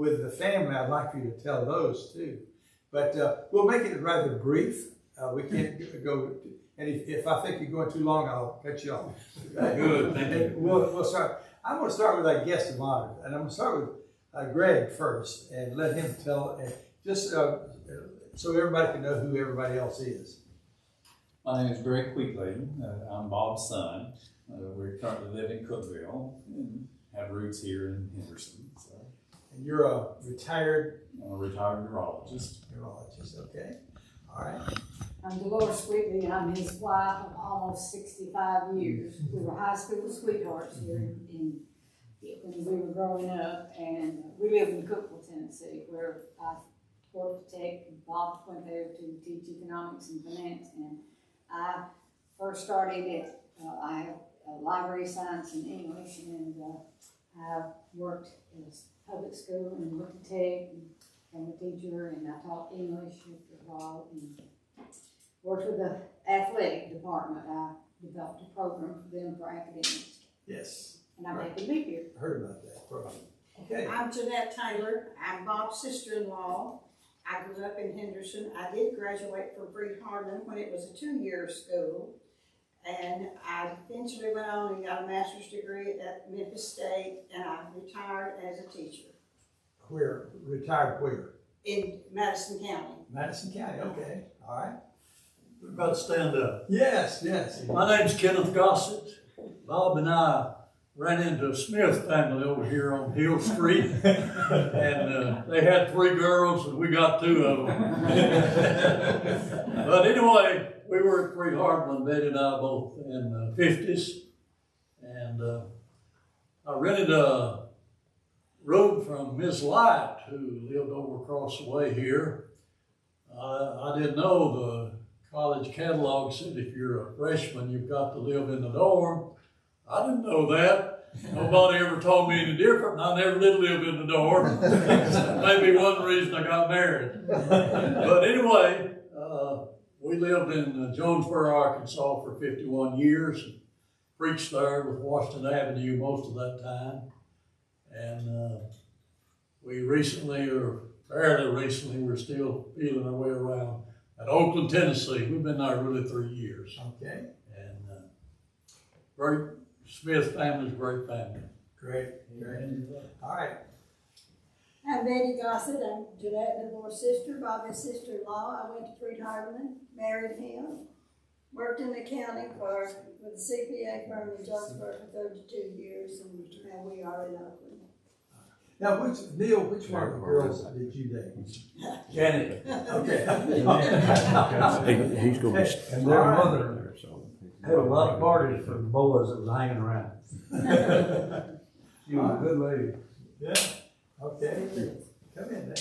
with the family, I'd like for you to tell those too. But we'll make it rather brief. We can't go, and if I think you're going too long, I'll cut you off. Good, thank you. We'll start. I'm going to start with our guest of honor, and I'm going to start with Greg first, and let him tell, just so everybody can know who everybody else is. My name is Greg Wheatley. I'm Bob's son. We currently live in Cookville and have roots here in Henderson. So. And you're a retired? I'm a retired neurologist. Neurologist, okay. All right. I'm Dolores Wheatley, and I'm his wife of almost 65 years. We were high school sweethearts here when we were growing up, and we live in Cookville, Tennessee, where I worked at Tech. Bob went there to teach economics and finance, and I first started at, I have library science and English, and I worked in public school and went to Tech and became a teacher, and I taught English for a while and worked with the athletic department. I developed a program for them for academics. Yes. And I'm happy to be here. Heard about that program. Okay. I'm Jeanette Taylor. I'm Bob's sister-in-law. I grew up in Henderson. I did graduate from Hardeman when it was a 2-year school. And I eventually went on and got a master's degree at Memphis State, and I retired as a teacher. Where? Retired where? In Madison County. Madison County, okay. All right. We're about to stand up. Yes, yes. My name's Kenneth Gossett. Bob and I ran into a Smith family over here on Hill Street, and they had 3 girls, and we got 2 of them. But anyway, we were at Hardeman, Betty and I both in the 50s, and I rented a room from Miss Light, who lived over across the way here. I didn't know the college catalog said if you're a freshman, you've got to live in the dorm. I didn't know that. Nobody ever told me any different, and I never did live in the dorm. Maybe one reason I got married. But anyway, we lived in Jonesboro, Arkansas for 51 years. And preached there with Washington Avenue most of that time. And we recently, or fairly recently, we're still feeling our way around at Oakland, Tennessee. We've been there really 3 years. Okay. And great Smith family's a great family. Great. All right. I'm Betty Gossett. I'm Jeanette Taylor's sister, Bobby's sister-in-law. I went to Hardeman, married him, worked in the county with a CPA firm in Jonesboro for 32 years, and now we are in Oakland. Now, which one of the girls did you date? Janet. Okay. He's going to And their mother had a lot of parties for the boys that was hanging around. She was a good lady. Yeah. Okay. Come in, Dan.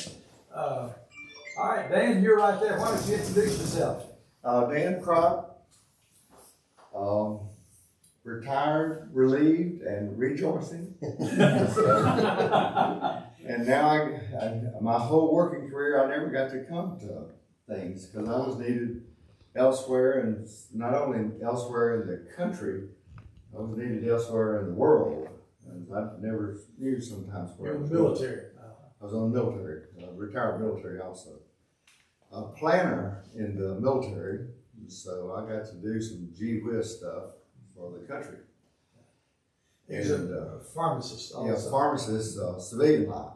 All right, Dan, you're right there. Why don't you introduce yourself? Dan Crop, retired, relieved, and rejoicing. And now my whole working career, I never got to come to things because I was needed elsewhere, and not only elsewhere in the country, I was needed elsewhere in the world. And I never knew sometimes where You're I in was the going. military. I was on the military, retired military also. A planner in the military, so I got to do some gee whiz stuff for the country. And pharmacist also. Yeah, pharmacist, civilian life.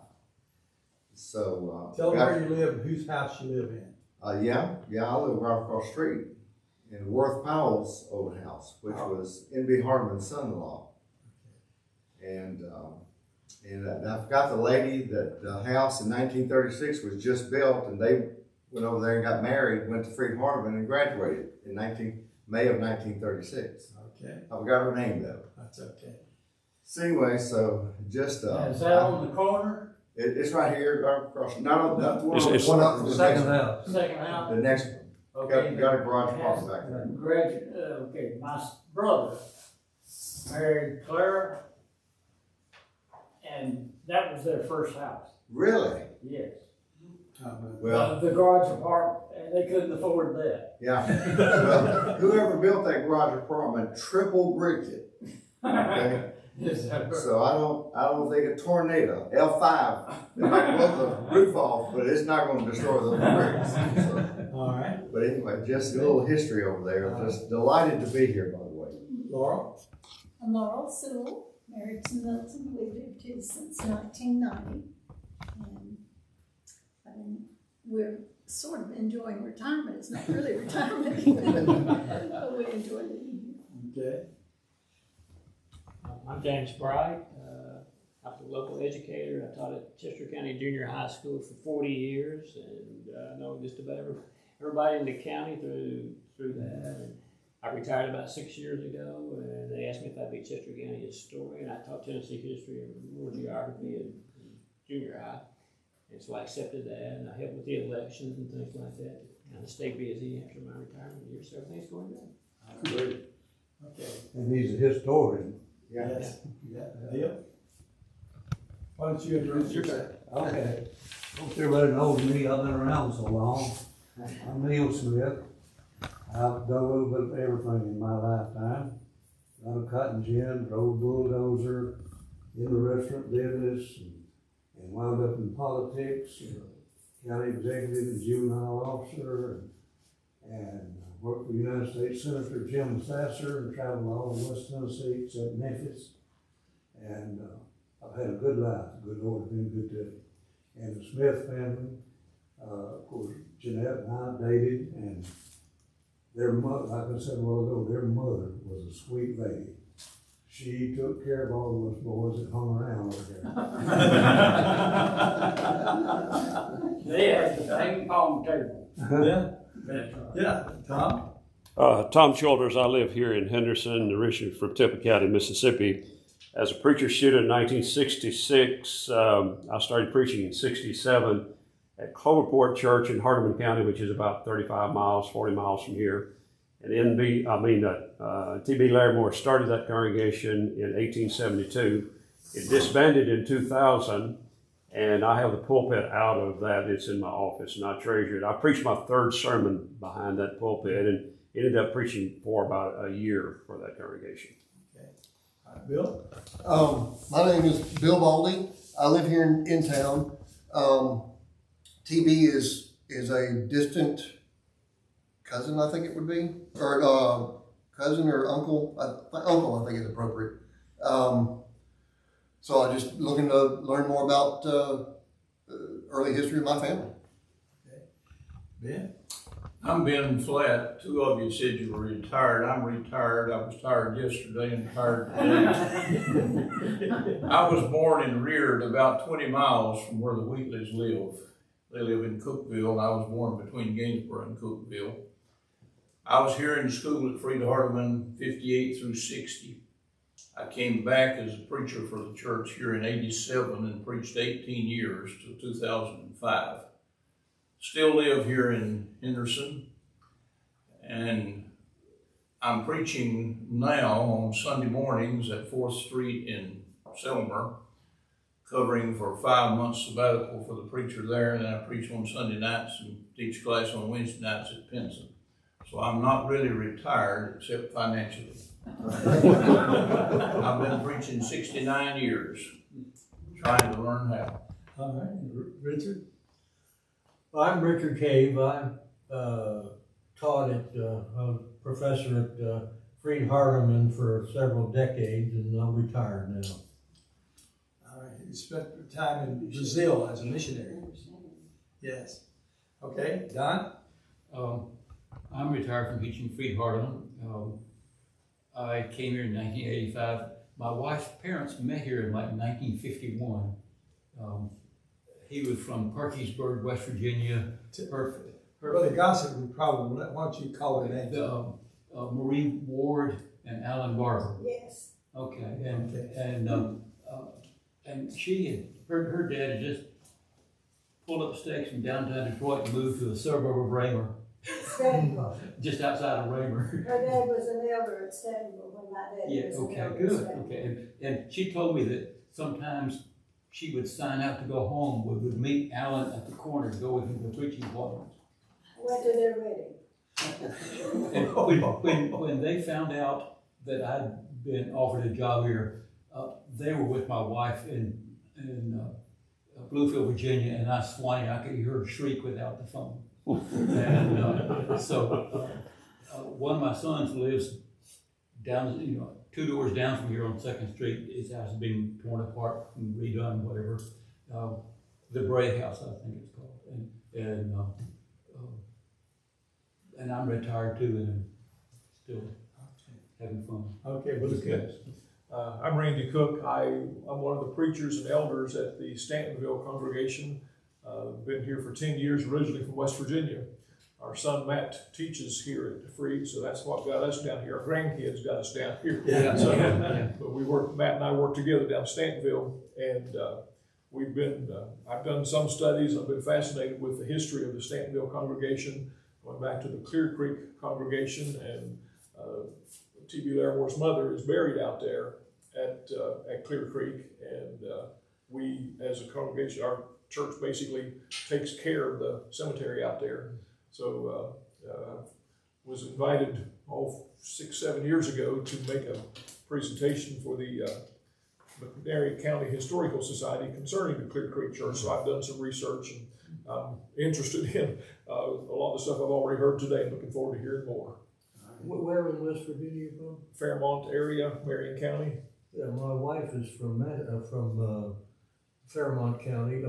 So Tell them where you live and whose house you live in. I live right across the street in Worth Powell's old house, which was N.B. Hardeman's son-in-law. And I forgot the lady that the house in 1936 was just built, and they went over there and got married, went to Hardeman and graduated in May of 1936. Okay. I forgot her name though. That's okay. So anyway, so just Is that on the corner? it's right here, right across. Not the one, It's one up the Second next, house. Second house. the next one. Okay. Got a garage apartment back there. Okay, my brother married Clara, and that was their first house. Really? Yes. Well, The garage apartment, and they couldn't afford that. yeah. Well, whoever built that garage apartment triple bricked it. Okay? Yes, sir. So I don't think a tornado, L5, it might blow the roof off, but it's not gonna destroy the bricks. So, All right. but anyway, just a little history over there. Just delighted to be here, by the way. Laura? I'm Laurel Sewell, married to Milton. We lived here since 1990. And we're sort of enjoying retirement. It's not really retirement, but we enjoy living here. Okay. I'm James Bright. I'm a local educator. I taught at Chester County Junior High School for 40 years, and I know just about everybody in the county through that. And I retired about 6 years ago, and they asked me if I'd be Chester County historian. I taught Tennessee history and world geography in junior high, and so I accepted that, and I helped with the elections and things like that. And I stay busy after my retirement year, so everything's going good. Great. Okay. And he's a historian. Yes. Yeah. Bill? Why don't you introduce yourself? Okay. Hope everybody knows me. I've been around so long. I'm Neil Smith. I've done a little bit of everything in my lifetime. Run a cotton gin, drove bulldozer, in the restaurant business, and wound up in politics, county executive and juvenile officer, and worked for United States Senator Jim Sasser and traveled all of West Tennessee except Memphis. And I've had a good life. The good Lord has been good to me. And the Smith family, of course, Jeanette and I dated, and their mother, like I said a while ago, their mother was a sweet lady. She took care of all of us boys that hung around over there. Yeah, hang on the table. Yeah. That's right. Yeah. Tom? Tom Childers. I live here in Henderson, originally from Tippah County, Mississippi. As a preacher student in 1966, I started preaching in 67 at Cloverport Church in Hardeman County, which is about 35 miles, 40 miles from here. And T.B. Larimore started that congregation in 1872. It disbanded in 2000, and I have the pulpit out of that. It's in my office, and I treasure it. I preached my third sermon behind that pulpit, and ended up preaching for about a year for that congregation. Okay. All right, Bill? My name is Bill Baldy. I live here in town. TB is a distant cousin, I think it would be, or cousin or uncle. Uncle, I think is appropriate. So I'm just looking to learn more about early history of my family. Okay. Ben? I'm Ben Flatt. Two of you said you were retired. I'm retired. I was tired yesterday and tired today. I was born and reared about 20 miles from where the Wheatleys live. They live in Cookeville, and I was born between Gainsborough and Cookeville. I was here in school at Frieda Hardeman, 58 through 60. I came back as a preacher for the church here in 87 and preached 18 years till 2005. Still live here in Henderson, and I'm preaching now on Sunday mornings at 4th Street in Selmer, covering for 5 months sabbatical for the preacher there, and then I preach on Sunday nights and teach class on Wednesday nights at Pinson. So I'm not really retired except financially. I've been preaching 69 years, trying to learn how. All right. Richard? Well, I'm Richard Cave. I taught at, I was a professor at Frieda Hardeman for several decades, and I'm retired now. All right. You spent time in Brazil as a missionary. Yes. Okay. Don? I'm retired from teaching Frieda Hardeman. I came here in 1985. My wife's parents met here in like 1951. He was from Parkersburg, West Virginia. Brother Gossett would probably, why don't you call her names? Marie Ward and Alan Barber. Yes. Okay, and she and her dad had just pulled up stakes from downtown Detroit and moved to the suburb of Raymer. Stanford. Just outside of Raymer. Her dad was an elder at Stanford when my dad Yeah, was an okay, elder good. at Stanford. Okay, and she told me that sometimes she would sign out to go home, would meet Alan at the corner to go with him to preaching appointments. Went to their wedding. And when they found out that I'd been offered a job here, They were with my wife in Bluefield, Virginia, and I swung. I could hear her shriek without the phone. And one of my sons lives down, 2 doors down from here on 2nd Street. His house is being torn apart and redone, whatever. The Bray House, I think it's called. And I'm retired too, and I'm still having fun. Okay, well, good. I'm Randy Cook. I'm one of the preachers and elders at the Stantonville congregation. Been here for 10 years, originally from West Virginia. Our son Matt teaches here at Freed, so that's what got us down here. Our grandkids got us down here. Yeah. So, Yeah. But Matt and I work together down Stantonville, and we've been, I've done some studies. I've been fascinated with the history of the Stantonville congregation, going back to the Clear Creek congregation, and T.B. Larimore's mother is buried out there at Clear Creek, and we, as a congregation, our church basically takes care of the cemetery out there. So was invited 6-7 years ago to make a presentation for the McNairy County Historical Society concerning the Clear Creek Church. So I've done some research, and I'm interested in a lot of the stuff I've already heard today. Looking forward to hearing more. Where in West Virginia are you from? Fairmont area, Marion County. Yeah, my wife is from Fairmont County.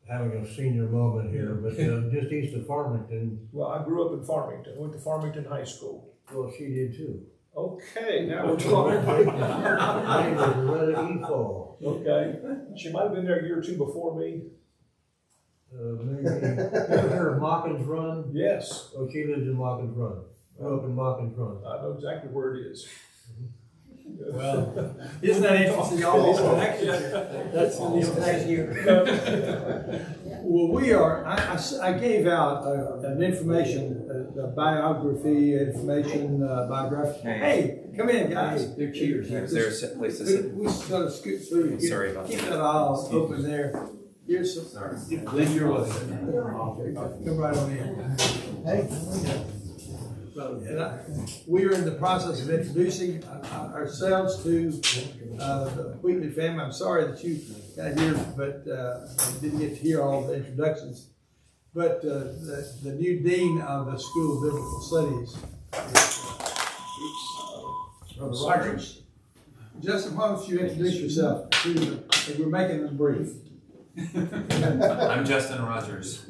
Having a senior moment here, but just east of Farmington. Well, I grew up in Farmington. Went to Farmington High School. Well, she did too. Okay, now we're talking. Her name was Loretta Efall. Okay, she might have been there a year or two before me. Maybe. You ever heard of Mockins Run? Yes. Oh, she lives in Mockins Run. Grew up in Mockins Run. I know exactly where it is. Well, isn't that interesting? All these connections. That's thank you. Well, we are. I gave out an information, a biography information, biography. Hey, come in, guys. They're cheaters. There's a place to sit. We sort of scoot through. Sorry about Keep that. that aisle open there. Here's some. Sorry. Then you're with Come right on in. Hey. We are in the process of introducing ourselves to the Wheatley family. I'm sorry that you got here, but didn't get to hear all the introductions. But the new dean of the School of Biblical Studies, Brother Rogers. Justin, why don't you introduce yourself? And we're making them brief. I'm Justin Rogers.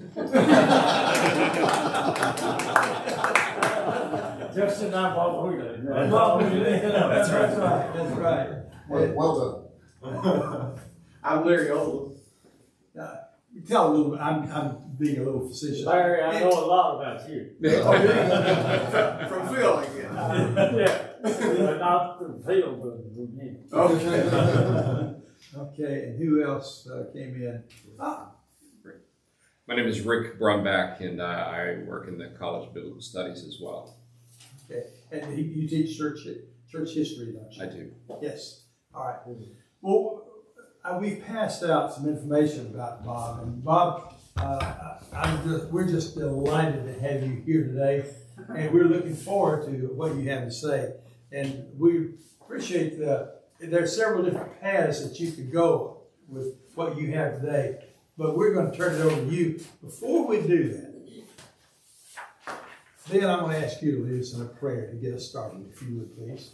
Justin, I'm Bob Wheatley. That's right. That's right. Well done. I'm Larry Oldham. Tell a little bit. I'm being a little facetious. Larry, I know a lot about you. From Phil, I guess. Yeah, but not from Phil, but from me. Okay, and who else came in? My name is Rick Brumbach, and I work in the College of Biblical Studies as well. Okay, and you teach church history, don't you? I do. Yes. All right. Well, we've passed out some information about Bob, and Bob, we're just delighted to have you here today, and we're looking forward to what you have to say. And we appreciate there are several different paths that you could go with what you have today, but we're going to turn it over to you. Before we do that, then I'm going to ask you to lead us in a prayer to get us started, if you would, please.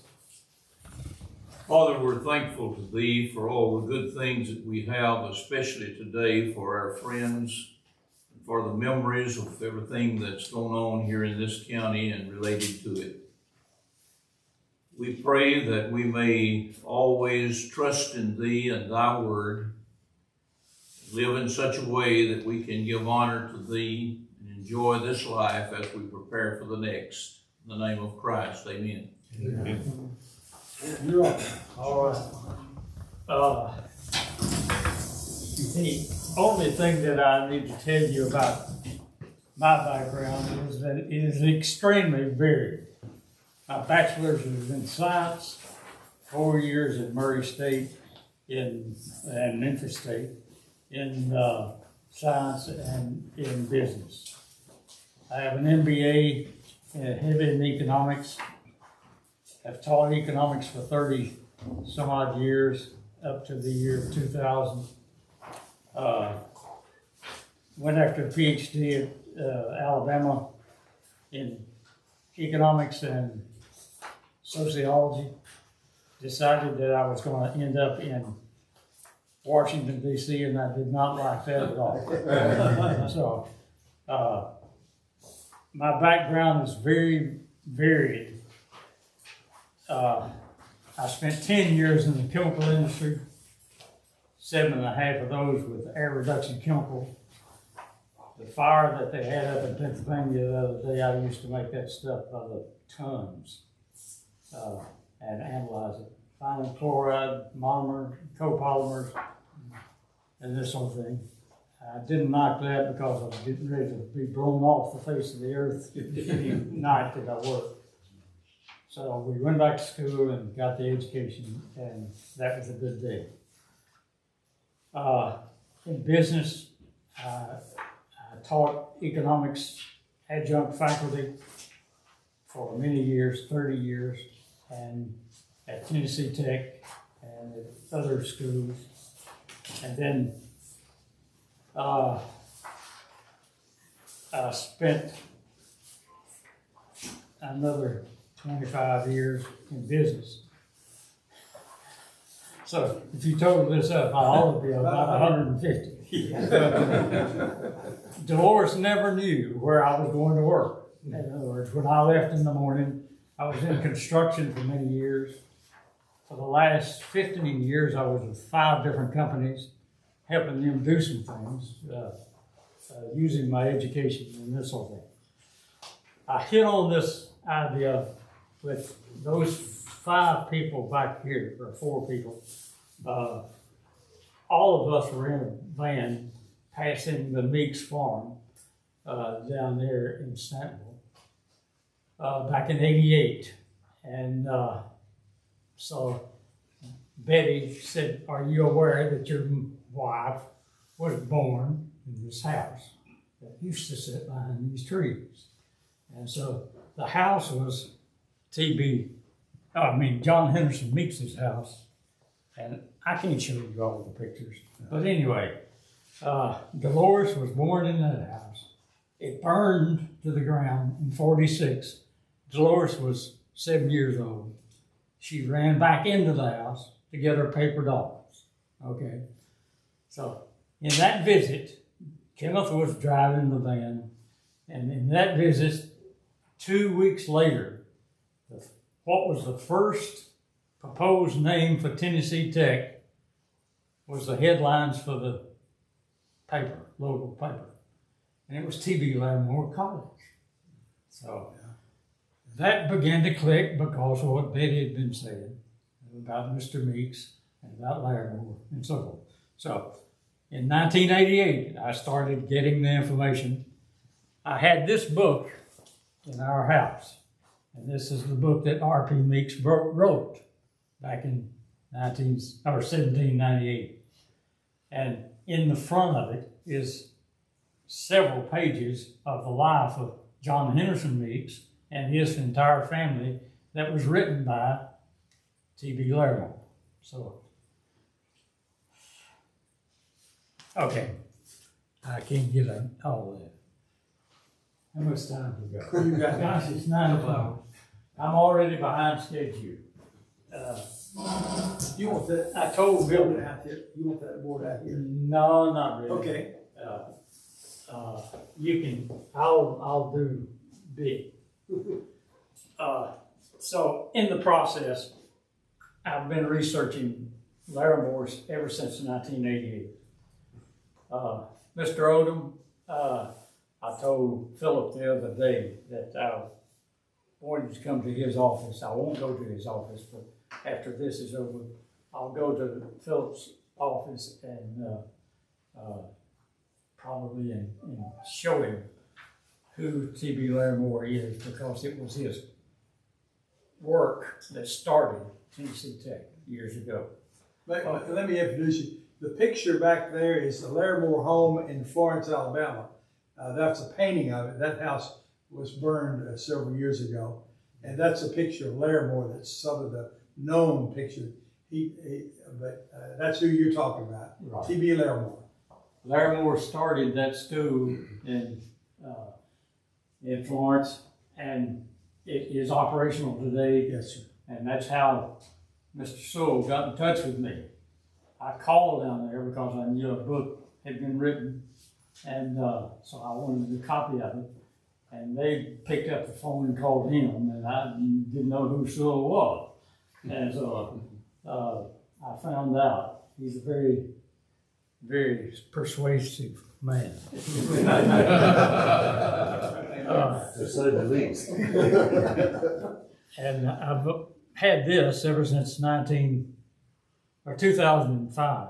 Father, we're thankful to Thee for all the good things that we have, especially today for our friends, for the memories of everything that's going on here in this county and related to it. We pray that we may always trust in Thee and Thy Word, live in such a way that we can give honor to Thee and enjoy this life as we prepare for the next. In the name of Christ, amen. Amen. You're welcome. All right. The only thing that I need to tell you about my background is that it is extremely varied. My bachelor's is in science, 4 years at Murray State and Memphis State in science and in business. I have an MBA heavy in economics have taught economics for 30 some odd years, up to the year 2000. Went after a PhD at Alabama in economics and sociology. Decided that I was going to end up in Washington, D.C., and I did not like that at all. So, my background is very varied. I spent 10 years in the chemical industry, 7.5 of those with air reduction chemical. The fire that they had up in Pennsylvania the other day, I used to make that stuff by the tons and analyze it. Finding chloride, monomer, copolymers, and this sort of thing. I didn't like that because I was getting ready to be blown off the face of the earth any night that I worked. So we went back to school and got the education, and that was a good day. In business, I taught economics adjunct faculty for many years, 30 years, and at Tennessee Tech and at other schools. And then I spent another 25 years in business. So if you total this up, I ought to be about 150. Dolores never knew where I was going to work. In other words, when I left in the morning, I was in construction for many years. For the last 15 years, I was with 5 different companies, helping them do some things, using my education and this sort of thing. I hit on this idea with those 5 people back here, or 4 people. All of us were in a van passing the Meeks farm down there in Stantonville back in '88. And so Betty said, "Are you aware that your wife was born in this house that used to sit behind these trees?" And so the house was John Henderson Meeks' house. And I can't show you all the pictures. But anyway, Dolores was born in that house. It burned to the ground in '46. Dolores was 7 years old. She ran back into the house to get her paper dolls. Okay. So in that visit, Kenneth was driving the van. And in that visit, 2 weeks later, what was the first proposed name for Tennessee Tech was the headlines for the paper, local paper. And it was T.B. Larimore College. So that began to click because of what Betty had been saying about Mr. Meeks and about Larimore and so forth. So in 1988, I started getting the information. I had this book in our house. And this is the book that R.P. Meeks wrote back in 1798. And in the front of it is several pages of the life of John Henderson Meeks and his entire family that was written by T.B. Larimore. So, okay, I can't get all of that. How much time we got? You got Gosh, it's 9 o'clock. I'm already behind schedule. You want that? I told Bill. Out here. You want that board out here? No, not really. Okay. You can. I'll do big. So in the process, I've been researching Larimore's ever since 1988. Mr. Odom, I told Philip the other day that I wanted to come to his office. I won't go to his office, but after this is over, I'll go to Philip's office and probably show him who T.B. Larimore is, because it was his work that started Tennessee Tech years ago. Let me introduce you. The picture back there is the Larimore home in Florence, Alabama. That's a painting of it. That house was burned several years ago. And that's a picture of Larimore. That's some of the known pictures. But that's who you're talking about, Right. T.B. Larimore. Larimore started that school in Florence, and it is operational today. Yes, sir. And that's how Mr. Sewell got in touch with me. I called down there because I knew a book had been written, and so I wanted a copy of it. And they picked up the phone and called him, and I didn't know who Sewell was. And so I found out he's a very, very persuasive man. To say the least. And I've had this ever since 2005.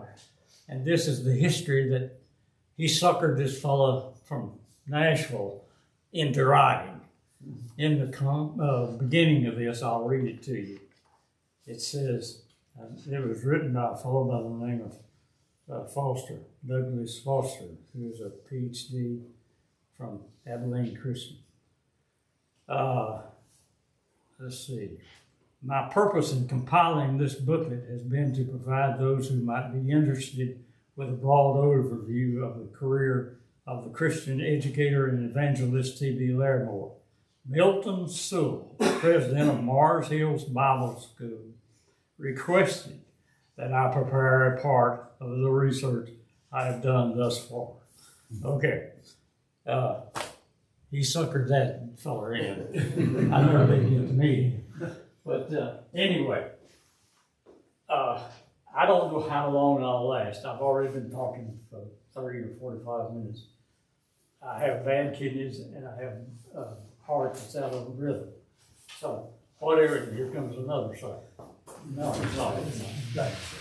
And this is the history that he suckered this fella from Nashville into writing. In the beginning of this, I'll read it to you. It says, it was written by a fellow by the name of Foster, Douglas Foster, who is a PhD from Abilene Christian. Let's see. My purpose in compiling this booklet has been to provide those who might be interested with a broad overview of the career of the Christian educator and evangelist T.B. Larimore. Milton Sewell, president of Mars Hills Bible School, requested that I prepare a part of the research I have done thus far. Okay. He suckered that fella in. I never did get to meet him. But anyway, I don't know how long I'll last. I've already been talking for 30 or 45 minutes. I have bad kidneys and I have a heart that's out of rhythm. So whatever, here comes another side. No, it's not. Thanks.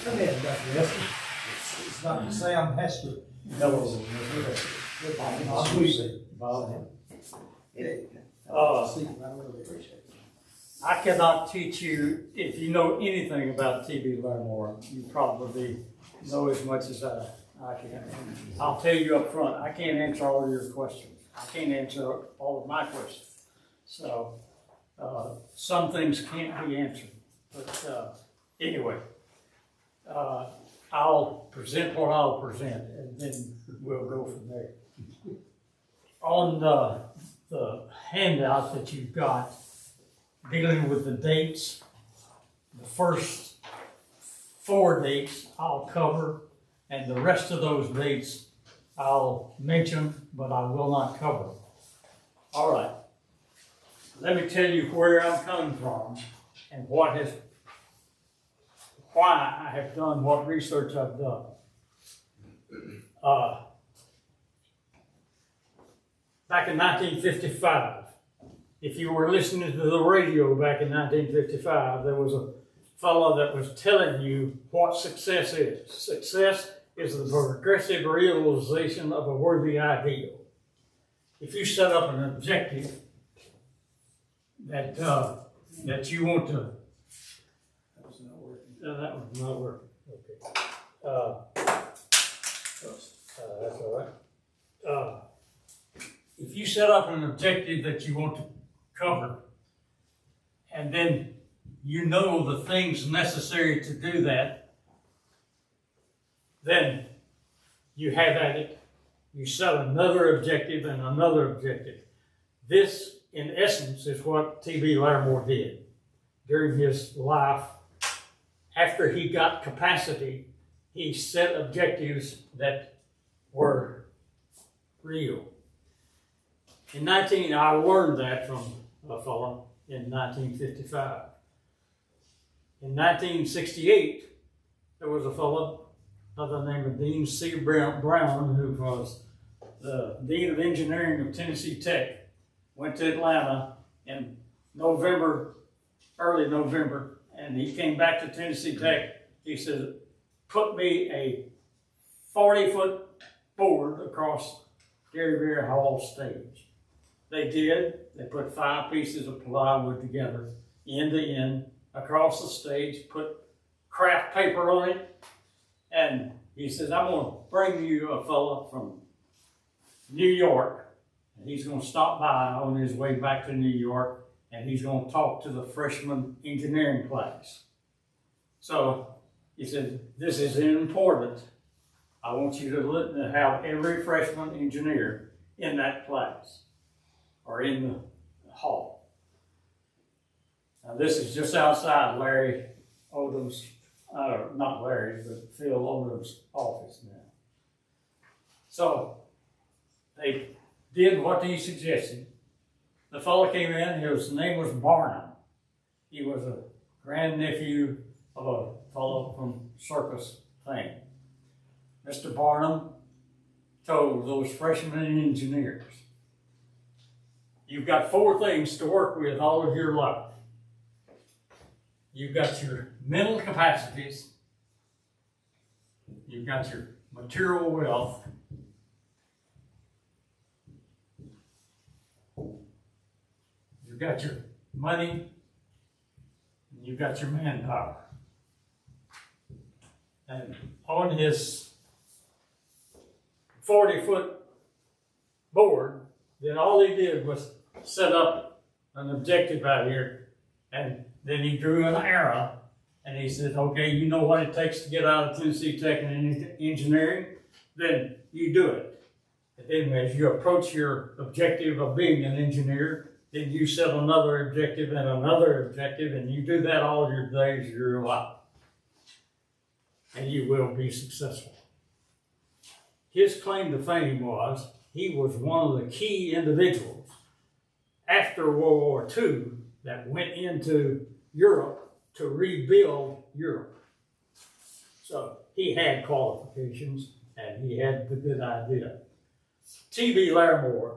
Come in, Dr. Esther. It's Dr. Sam Hester. Hello. Bob. I cannot teach you, if you know anything about T.B. Larimore, you probably know as much as I can. I'll tell you up front, I can't answer all of your questions. I can't answer all of my questions. So some things can't be answered. But anyway, I'll present what I'll present, and then we'll go from there. On the handout that you've got, dealing with the dates, the first 4 dates I'll cover, and the rest of those dates I'll mention, but I will not cover. All right. Let me tell you where I'm coming from and why I have done what research I've done. Back in 1955, if you were listening to the radio back in 1955, there was a fellow that was telling you what success is. Success is the progressive realization of a worthy ideal. If you set up an objective that you want to... That was not working. That was not working. Okay. That's all right. If you set up an objective that you want to cover, and then you know the things necessary to do that, then you have at it. You set another objective and another objective. This, in essence, is what T.B. Larimore did during his life. After he got capacity, he set objectives that were real. I learned that from a fellow in 1955. In 1968, there was a fellow by the name of Dean C. Brown, who was the Dean of Engineering of Tennessee Tech, went to Atlanta in early November, and he came back to Tennessee Tech. He said, put me a 40-foot board across Gary Beer Hall stage. They did. They put 5 pieces of plywood together, end to end, across the stage, put craft paper on it, and he says, I'm going to bring you a fellow from New York, and he's going to stop by on his way back to New York, and he's going to talk to the freshman engineering class. So he said, this is important. I want you to have every freshman engineer in that class or in the hall. Now this is just outside Larry Odom's, not Larry, but Phil Odom's office now. So they did what he suggested. The fellow came in, his name was Barnum. He was a grandnephew of a fellow from circus fame. Mr. Barnum told those freshman engineers, you've got 4 things to work with all of your life. You've got your mental capacities, you've got your material wealth, you've got your money, and you've got your manpower. And on his 40-foot board, then all he did was set up an objective out here, and then he drew an arrow, and he said, okay, you know what it takes to get out of Tennessee Tech in engineering? Then you do it. And then as you approach your objective of being an engineer, then you set another objective and another objective, and you do that all your days of your life. And you will be successful. His claim to fame was he was one of the key individuals after World War II that went into Europe to rebuild Europe. So he had qualifications and he had the good idea. T.B. Larimore,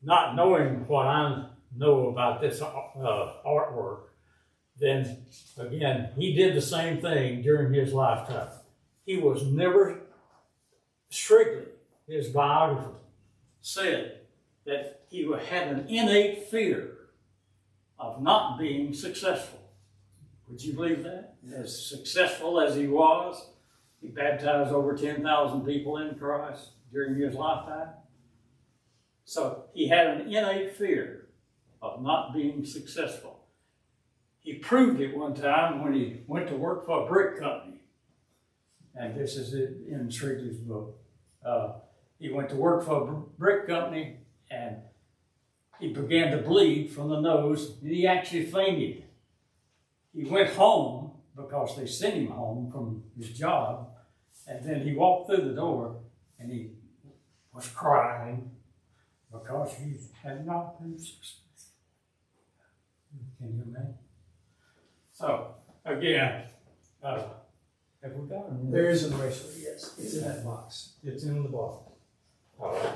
not knowing what I know about this artwork, then again, he did the same thing during his lifetime. He was never, Strigley, his biographer, said that he had an innate fear of not being successful. Would you believe that? As successful as he was, he baptized over 10,000 people in Christ during his lifetime. So he had an innate fear of not being successful. He proved it one time when he went to work for a brick company. And this is it in Strigley's book. He went to work for a brick company and he began to bleed from the nose and he actually fainted. He went home because they sent him home from his job, and then he walked through the door and he was crying because he had not been successful. Can you imagine? So, again, have we got it? There is an eraser, yes. It's in that box. It's in the box. All right.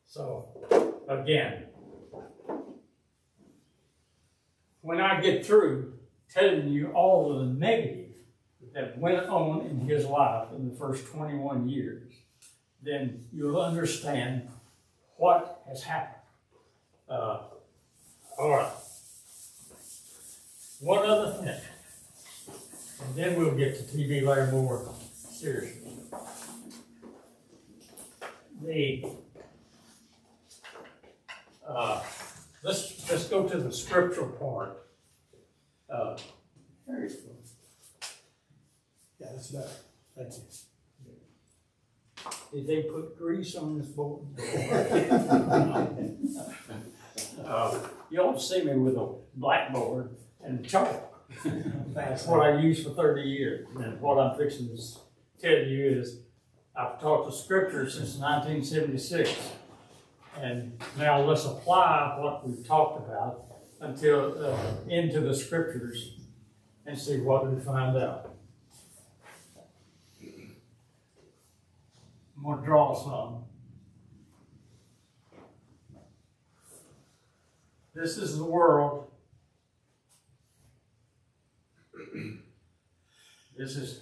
So, again, when I get through telling you all of the negative that went on in his life in the first 21 years, then you'll understand what has happened. All right. One other thing, and then we'll get to T.B. Larimore seriously. Let's go to the scriptural part. There you go. Yeah, that's better. Thank you. Did they put grease on this board? You ought to see me with a blackboard and chalk. That's what I used for 30 years. And what I'm fixing to tell you is I've taught the scripture since 1976. And now let's apply what we've talked about until into the scriptures and see what we find out. I'm going to draw some. This is the world. This is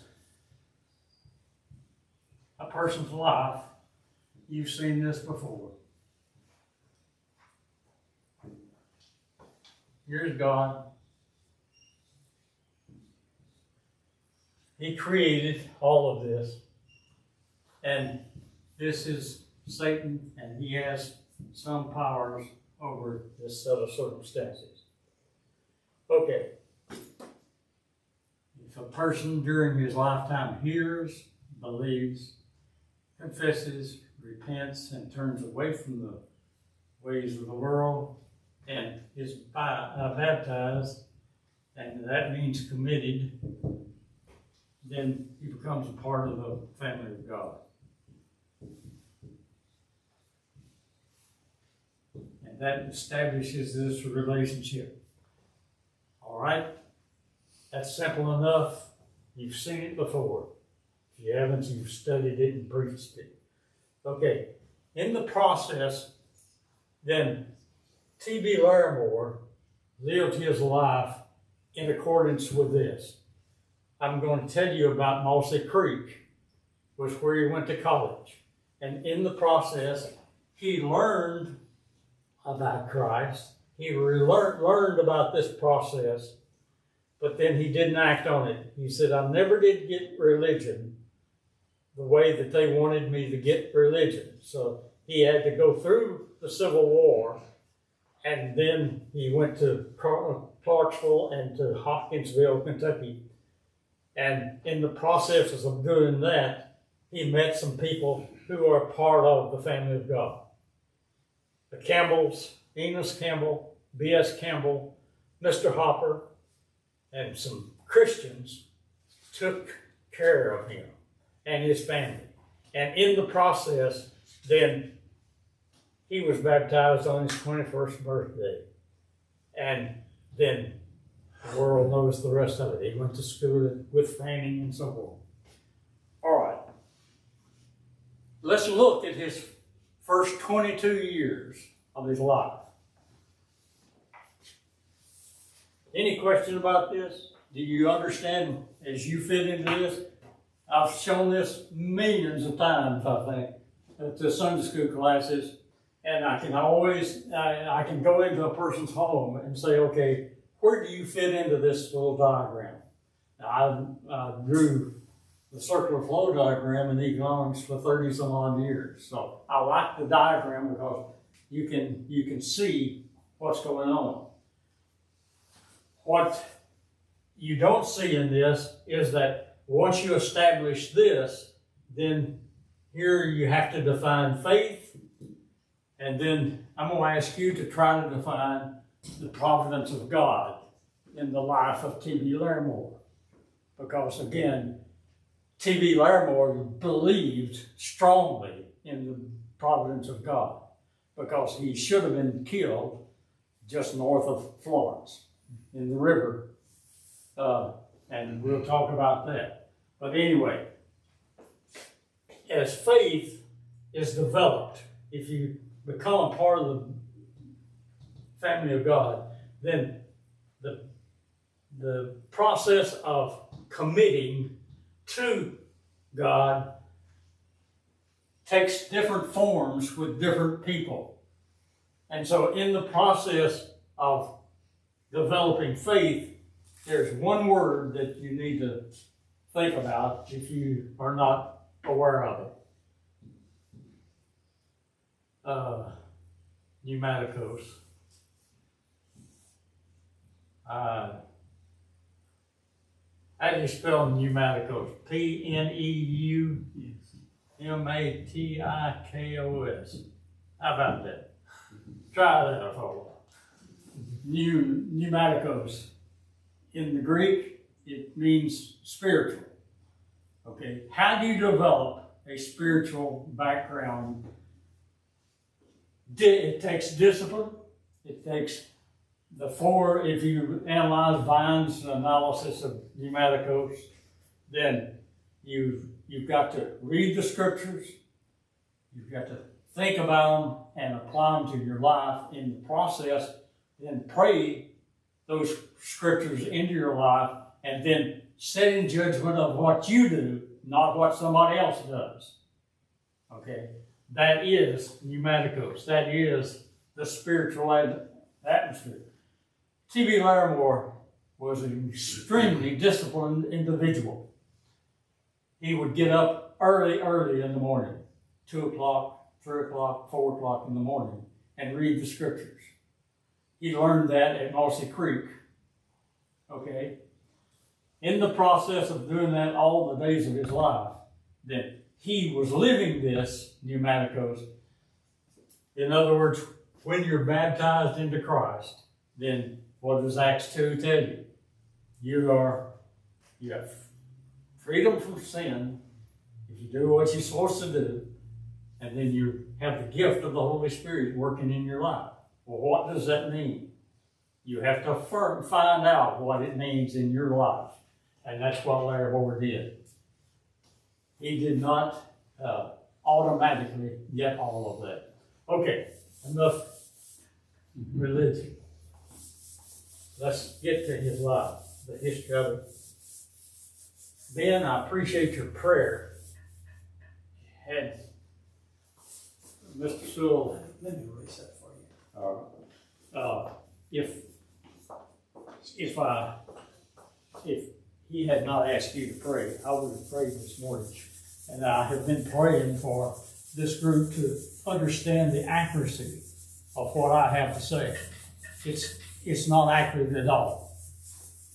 a person's life. You've seen this before. Here's God. He created all of this. And this is Satan, and he has some powers over this set of circumstances. Okay. If a person during his lifetime hears, believes, confesses, repents, and turns away from the ways of the world, and is baptized, and that means committed, then he becomes a part of the family of God. And that establishes this relationship. All right? That's simple enough. You've seen it before. If you haven't, you've studied it and preached it. Okay. In the process, then T.B. Larimore lived his life in accordance with this. I'm going to tell you about Mossy Creek, was where he went to college. And in the process, he learned about Christ. He learned about this process, but then he didn't act on it. He said, I never did get religion the way that they wanted me to get religion. So he had to go through the Civil War, and then he went to Clarksville and to Hopkinsville, Kentucky. And in the processes of doing that, he met some people who are part of the family of God. The Campbells, Enos Campbell, B.S. Campbell, Mr. Hopper, and some Christians took care of him and his family. And in the process, then he was baptized on his 21st birthday. And then the world knows the rest of it. He went to school with Fanning and so forth. All right. Let's look at his first 22 years of his life. Any question about this? Do you understand as you fit into this? I've shown this millions of times, I think, at the Sunday school classes, and I can always, I can go into a person's home and say, okay, where do you fit into this little diagram? Now, I drew the circular flow diagram in economics for 30 some odd years. So I like the diagram because you can see what's going on. What you don't see in this is that once you establish this, then here you have to define faith, and then I'm going to ask you to try to define the providence of God in the life of T.B. Larimore. Because again, T.B. Larimore believed strongly in the providence of God, because he should have been killed just north of Florence in the river. And we'll talk about that. But anyway, as faith is developed, if you become a part of the family of God, then the process of committing to God takes different forms with different people. And so in the process of developing faith, there's one word that you need to think about if you are not aware of it. Pneumaticos. How do you spell pneumaticos? P-N-E-U-M-A-T-I-K-O-S. How about that? Try that a while. Pneumaticos. In the Greek, it means spiritual. Okay, how do you develop a spiritual background? It takes discipline. It takes if you analyze Vine's analysis of pneumaticos, then you've got to read the scriptures. You've got to think about them and apply them to your life in the process, then pray those scriptures into your life, and then set in judgment of what you do, not what somebody else does. Okay? That is pneumaticos. That is the spiritual atmosphere. T.B. Larimore was an extremely disciplined individual. He would get up early in the morning, 2 o'clock, 3 o'clock, 4 o'clock in the morning and read the scriptures. He learned that at Marcy Creek. Okay? In the process of doing that all the days of his life, then he was living this pneumaticos. In other words, when you're baptized into Christ, then what does Acts 2 tell you? You have freedom from sin if you do what you're supposed to do, and then you have the gift of the Holy Spirit working in your life. Well, what does that mean? You have to find out what it means in your life. And that's what Larimore did. He did not automatically get all of that. Okay, enough religion. Let's get to his life, the history of it. Ben, I appreciate your prayer. Had Mr. Sewell, Let me erase that for you. if he had not asked you to pray, I would have prayed this morning. And I have been praying for this group to understand the accuracy of what I have to say. It's not accurate at all.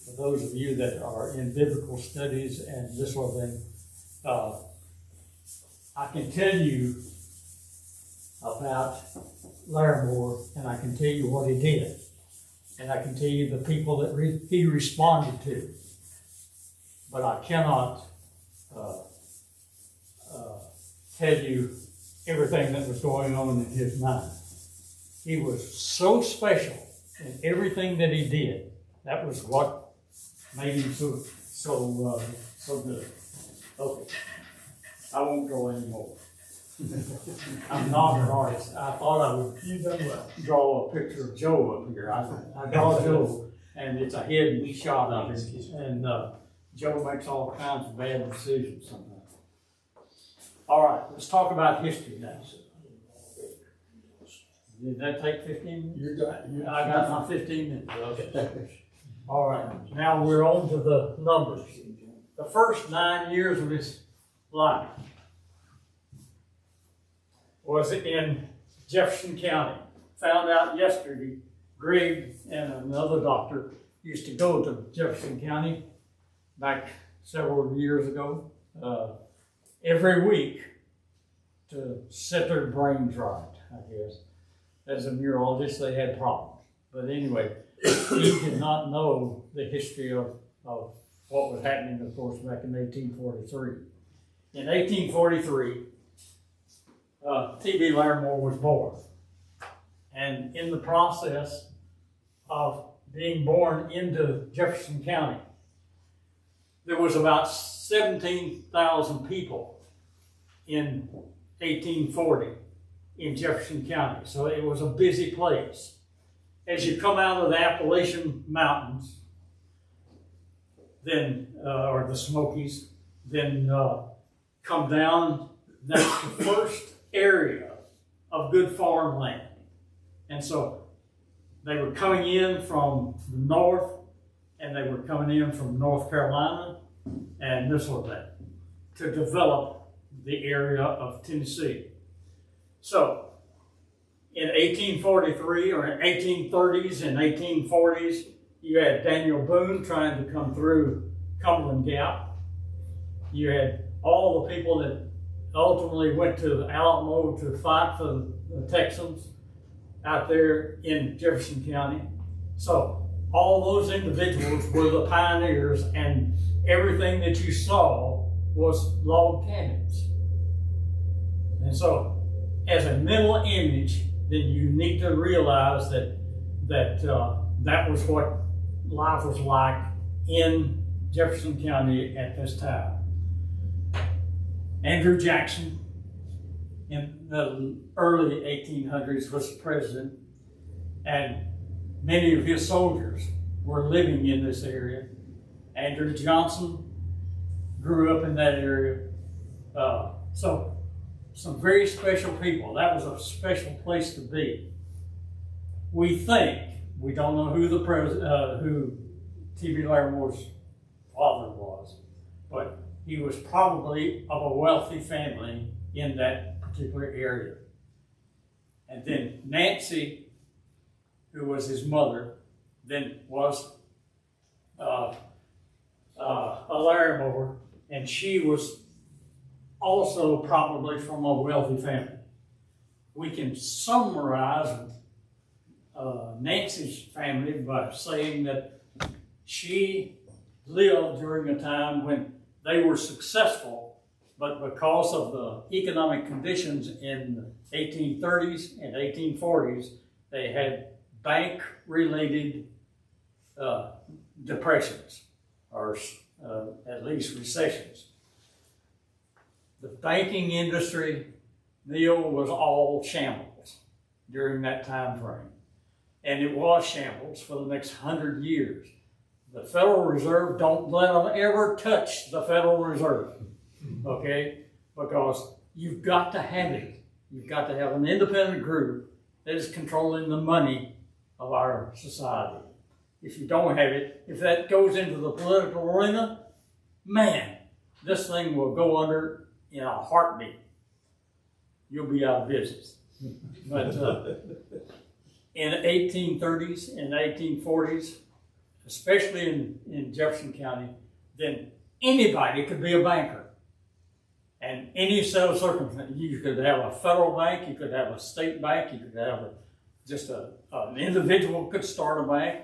For those of you that are in biblical studies and this sort of thing, I can tell you about Larimore, and I can tell you what he did, and I can tell you the people that he responded to, but I cannot tell you everything that was going on in his mind. He was so special in everything that he did. That was what made him so good. Okay, I won't go anymore. I'm not an artist. I thought I would draw a picture of Joe up here. I draw Joe, and it's a hidden shot of him. And Joe makes all kinds of bad decisions sometimes. All right, let's talk about history now. Did that take 15 minutes? I got my 15 minutes. Okay. All right, now we're on to the numbers. The first 9 years of his life was in Jefferson County. Found out yesterday, Greg and another doctor used to go to Jefferson County back several years ago, every week to set their brains right, I guess. As a neurologist, they had problems. But anyway, he did not know the history of what was happening, of course, back in 1843. In 1843, T.B. Larimore was born. And in the process of being born into Jefferson County, there was about 17,000 people in 1840 in Jefferson County. So it was a busy place. As you come out of the Appalachian Mountains, then, or the Smokies, then come down, that's the first area of good farmland. And so they were coming in from the north, and they were coming in from North Carolina and this sort of thing to develop the area of Tennessee. So in 1843 or in 1830s and 1840s, you had Daniel Boone trying to come through Cumberland Gap. You had all the people that ultimately went to Alamo to fight for the Texans out there in Jefferson County. So all those individuals were the pioneers, and everything that you saw was log cabins. And so as a mental image, then you need to realize that that was what life was like in Jefferson County at this time. Andrew Jackson, in the early 1800s, was president, and many of his soldiers were living in this area. Andrew Johnson grew up in that area. So some very special people. That was a special place to be. We don't know who who T.B. Larimore's father was, but he was probably of a wealthy family in that particular area. And then Nancy, who was his mother, then was a Larimore, and she was also probably from a wealthy family. We can summarize Nancy's family by saying that she lived during a time when they were successful, but because of the economic conditions in the 1830s and 1840s, they had bank-related depressions, or at least recessions. The banking industry, Neil, was all shambles during that time frame. And it was shambles for the next 100 years. The Federal Reserve, don't let them ever touch the Federal Reserve, okay? Because you've got to have it. You've got to have an independent group that is controlling the money of our society. If you don't have it, if that goes into the political arena, man, this thing will go under in a heartbeat. You'll be out of business. But in the 1830s and 1840s, especially in Jefferson County, then anybody could be a banker. And any set of circumstances, you could have a federal bank, you could have a state bank, you could have an individual could start a bank,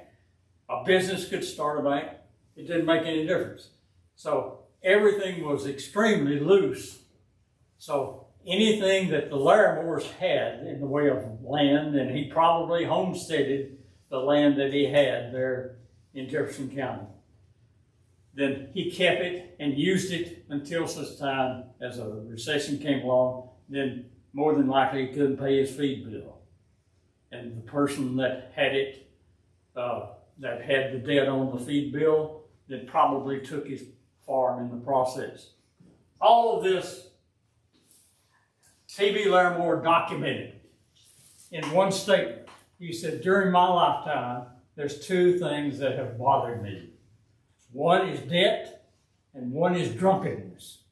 a business could start a bank. It didn't make any difference. So everything was extremely loose. So anything that the Larimores had in the way of land, and he probably homesteaded the land that he had there in Jefferson County. Then he kept it and used it until such time as a recession came along. Then more than likely he couldn't pay his feed bill. And the person that had it, that had the debt on the feed bill, then probably took his farm in the process. All of this, T.B. Larimore documented in one statement. He said, during my lifetime, there's two things that have bothered me. One is debt, and one is drunkenness.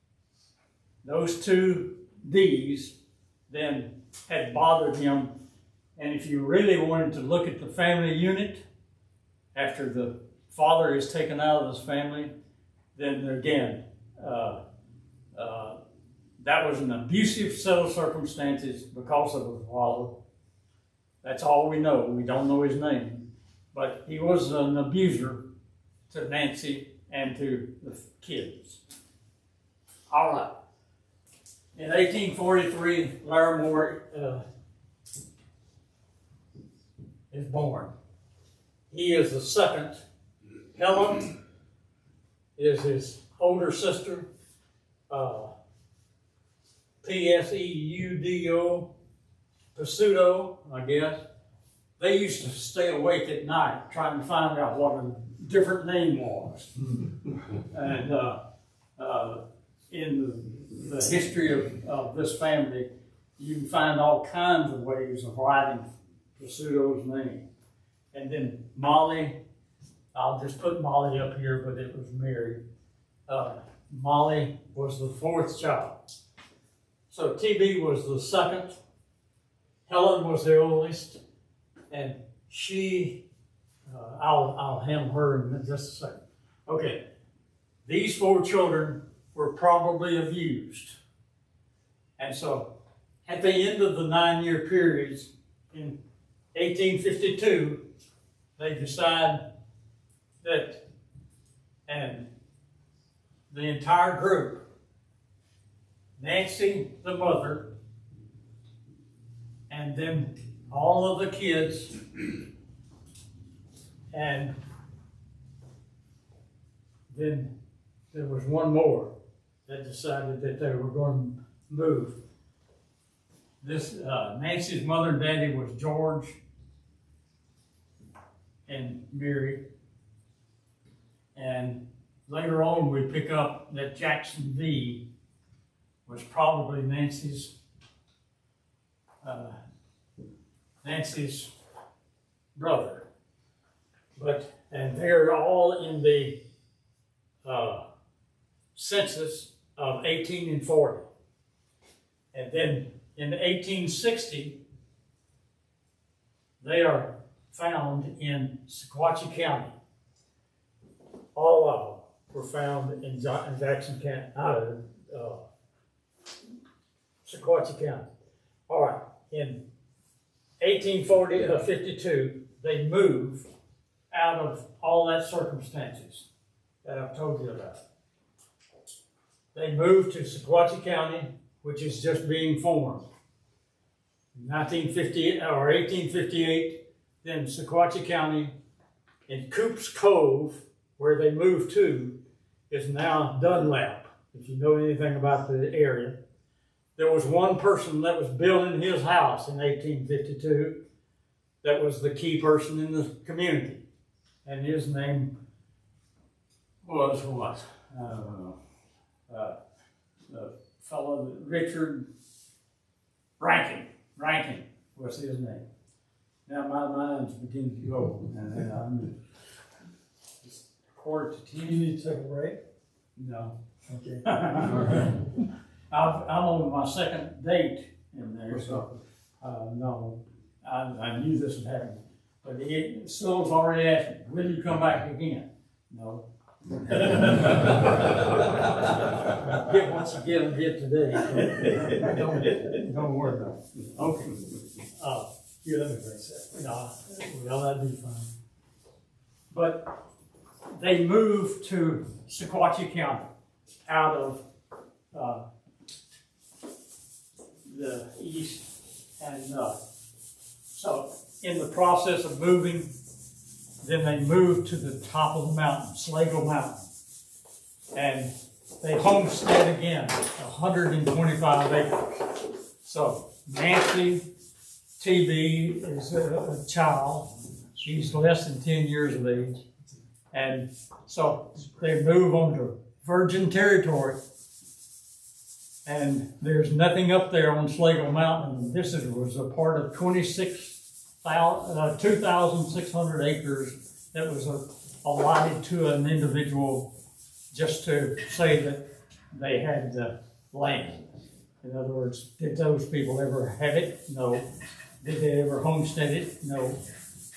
Those two D's then had bothered him. And if you really wanted to look at the family unit, after the father is taken out of his family, then again, that was an abusive set of circumstances because of the father. That's all we know. We don't know his name. But he was an abuser to Nancy and to the kids. All right. In 1843, Larimore is born. He is the second. Helen is his older sister. Pseudo, Pseudo, I guess. They used to stay awake at night trying to find out what a different name was. And in the history of this family, you can find all kinds of ways of writing Pseudo's name. And then Molly, I'll just put Molly up here, but it was Mary. Molly was the fourth child. So TB was the second. Helen was the oldest. And she, I'll handle her in just a second. Okay, these four children were probably abused. And so at the end of the 9-year periods in 1852, they decide that, and the entire group, Nancy, the mother, and then all of the kids, and then there was one more that decided that they were going to move. This Nancy's mother and daddy was George and Mary, and later on we pick up that Jackson V was probably Nancy's brother. And they're all in the census of 1840. And then in 1860, They are found in Sequatchie County. All of them were found in Jackson County, Sequatchie County. All right, in 1852, they moved out of all that circumstances that I've told you about. They moved to Sequatchie County, which is just being formed. 1958 or 1858, then Sequatchie County, in Coops Cove, where they moved to, is now Dunlap. If you know anything about the area, there was one person that was building his house in 1852 that was the key person in the community, and his name was what? The fellow Richard Rankin was his name. Now my mind's beginning to go, and I'm just 9:45. You need to take a break? No. Okay. I'm on my second date in there, so no, I knew this would happen. But Syl's already asked me, will you come back again? No. Get what you get and get today. Don't worry about it. Okay. Here, let me break that. No, well, that'd be fine. But they moved to Sequatchie County out of the east, and so in the process of moving, then they moved to the top of the mountain, Slagle Mountain, and they homestead again, 125 acres. So Nancy TB is a child. She's less than 10 years of age. And so they move on to virgin territory. And there's nothing up there on Slagle Mountain. This was a part of 2,600 acres that was allotted to an individual just to say that they had the land. In other words, did those people ever have it? No. Did they ever homestead it? No.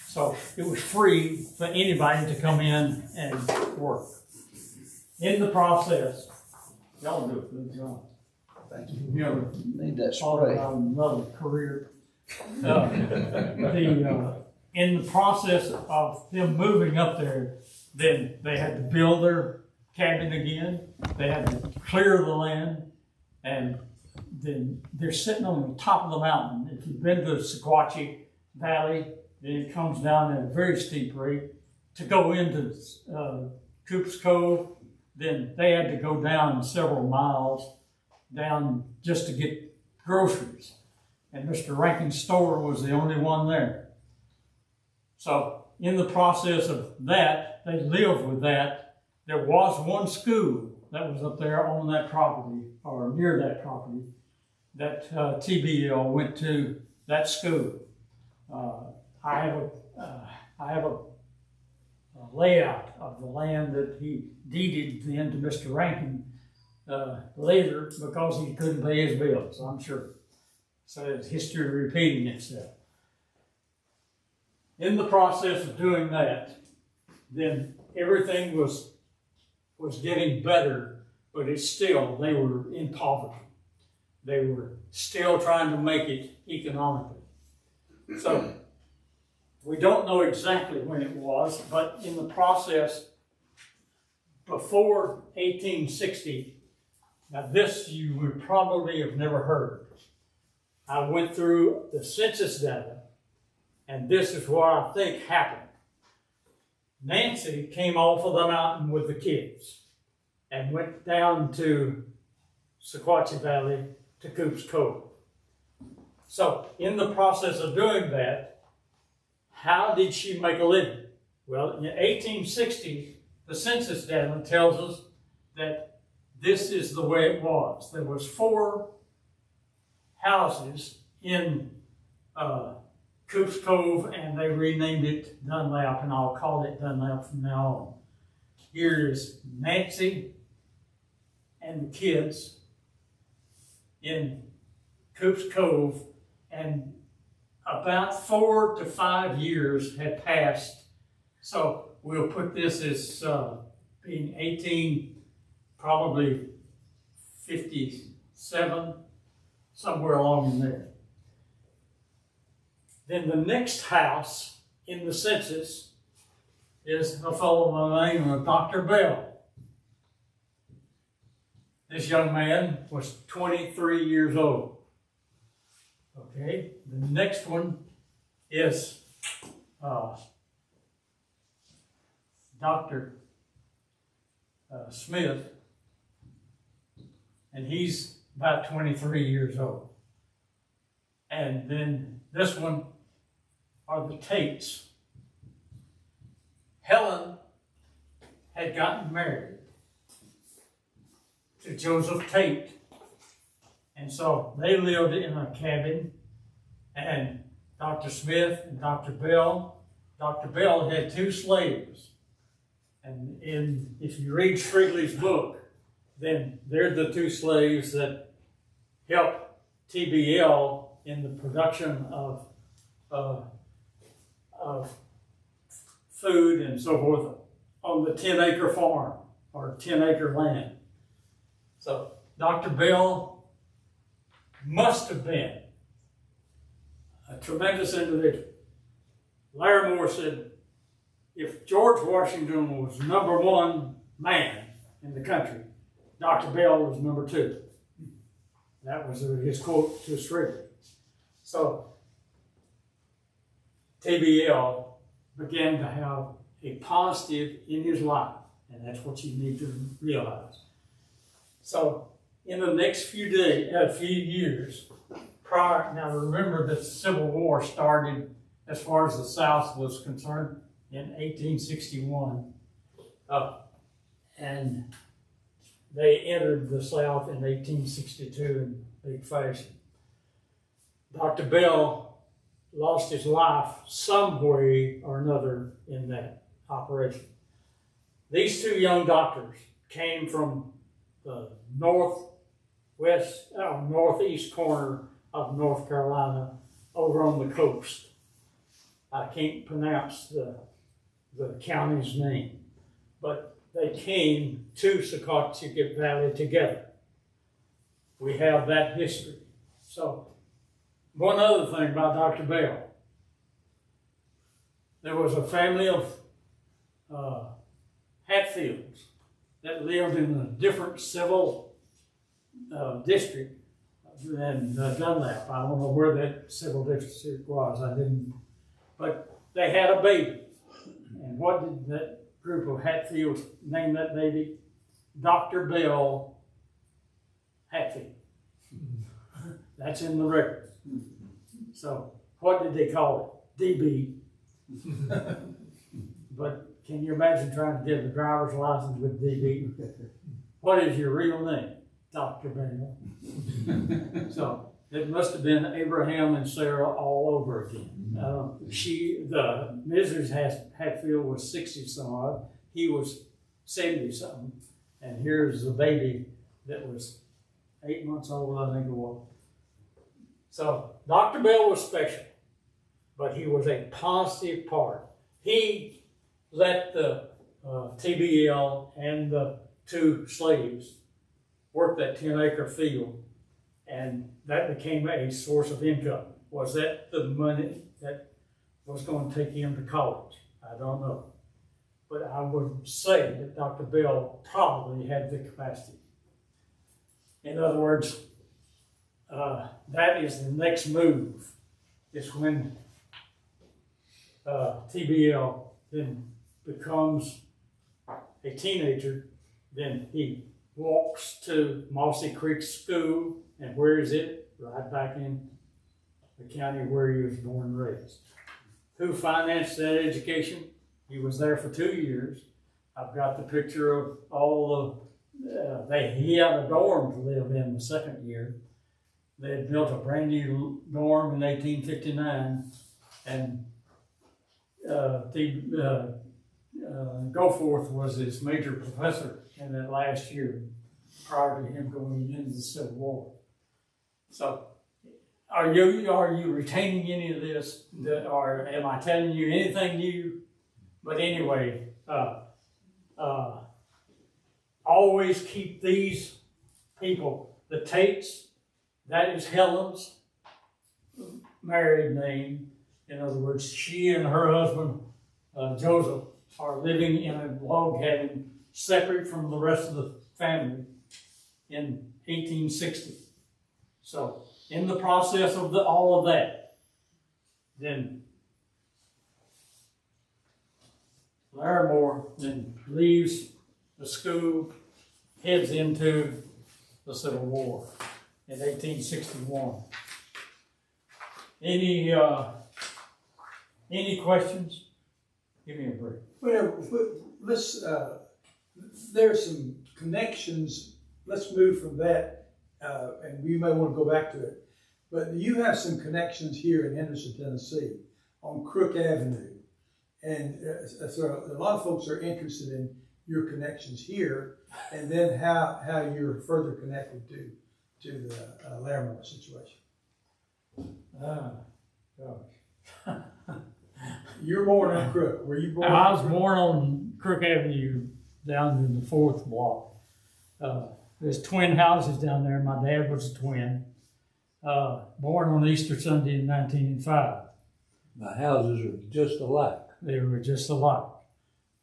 So it was free for anybody to come in and work. In the process, y'all do a good job. Thank you. You know, Need that spray. Another career. In the process of them moving up there, then they had to build their cabin again. They had to clear the land, and then they're sitting on the top of the mountain. If you've been to the Sequatchie Valley, then it comes down at a very steep rate. To go into Coops Cove, then they had to go down several miles down just to get groceries. And Mr. Rankin's store was the only one there. So in the process of that, they lived with that. There was one school that was up there on that property, or near that property, that TBL went to that school. I have a layout of the land that he deeded then to Mr. Rankin later because he couldn't pay his bills, I'm sure. So it's history repeating itself. In the process of doing that, then everything was getting better, but it's still, they were in poverty. They were still trying to make it economically. So we don't know exactly when it was, but in the process before 1860, now this you would probably have never heard. I went through the census data, and this is what I think happened. Nancy came off of the mountain with the kids and went down to Sequatchie Valley to Coops Cove. So in the process of doing that, how did she make a living? Well, in 1860, the census data tells us that this is the way it was. There was 4 houses in Coops Cove, and they renamed it Dunlap, and I'll call it Dunlap from now on. Here is Nancy and the kids in Coops Cove, and about 4 to 5 years had passed. So we'll put this as being 1857, somewhere along in there. Then the next house in the census is a fellow by the name of Dr. Bell. This young man was 23 years old. Okay, the next one is Dr. Smith, and he's about 23 years old. And then this one are the Tates. Helen had gotten married to Joseph Tate. And so they lived in a cabin, and Dr. Smith and Dr. Bell had 2 slaves. And if you read Shrigley's book, then they're the 2 slaves that helped TBL in the production of food and so forth on the 10-acre farm or 10-acre land. So Dr. Bell must have been a tremendous individual. Larimore said, if George Washington was #1 man in the country, Dr. Bell was #2. That was his quote to Shrigley. So TBL began to have a positive in his life, and that's what you need to realize. So in the next few years prior, now remember that the Civil War started, as far as the South was concerned, in 1861, and they entered the South in 1862 in big fashion. Dr. Bell lost his life some way or another in that operation. These 2 young doctors came from the northeast corner of North Carolina, over on the coast. I can't pronounce the county's name, but they came to Secaucus Valley together. We have that history. So, one other thing about Dr. Bell. There was a family of Hatfields that lived in a different civil district than Dunlap. I don't know where that civil district was. I didn't. But they had a baby. And what did that group of Hatfields name that baby? Dr. Bell Hatfield. That's in the record. So what did they call it? DB. But can you imagine trying to get a driver's license with DB? What is your real name? Dr. Bell. So it must have been Abraham and Sarah all over again. Mrs. Hatfield was 60-some odd. He was 70-something. And here's the baby that was 8 months old, I think it was. So Dr. Bell was special, but he was a positive part. He let the TBL and the 2 slaves work that 10-acre field, and that became a source of income. Was that the money that was going to take him to college? I don't know. But I would say that Dr. Bell probably had the capacity. In other words, that is the next move. It's when TBL then becomes a teenager, then he walks to Mossy Creek School, and where is it? Right back in the county where he was born and raised. Who financed that education? He was there for 2 years. I've got the picture of all he had a dorm to live in the second year. They had built a brand new dorm in 1859, and Goforth was his major professor in that last year prior to him going into the Civil War. So Are you retaining any of this, or am I telling you anything new? But anyway, always keep these people, the Tates, that is Helen's married name. In other words, she and her husband, Joseph, are living in a log cabin separate from the rest of the family in 1860. So, in the process of all of that, then Larimore then leaves the school, heads into the Civil War in 1861. Any questions? Give me a break. Whatever. Let's. There's some connections. Let's move from that, and we may want to go back to it. But you have some connections here in Henderson, Tennessee, on Crook Avenue, and so a lot of folks are interested in your connections here, and then how you're further connected to the Larimore situation. Gosh. You're born on Crook. Were you born? I was born on Crook Avenue down in the 4th block. There's twin houses down there. My dad was a twin. Born on Easter Sunday in 1905. The houses are just alike. They were just alike.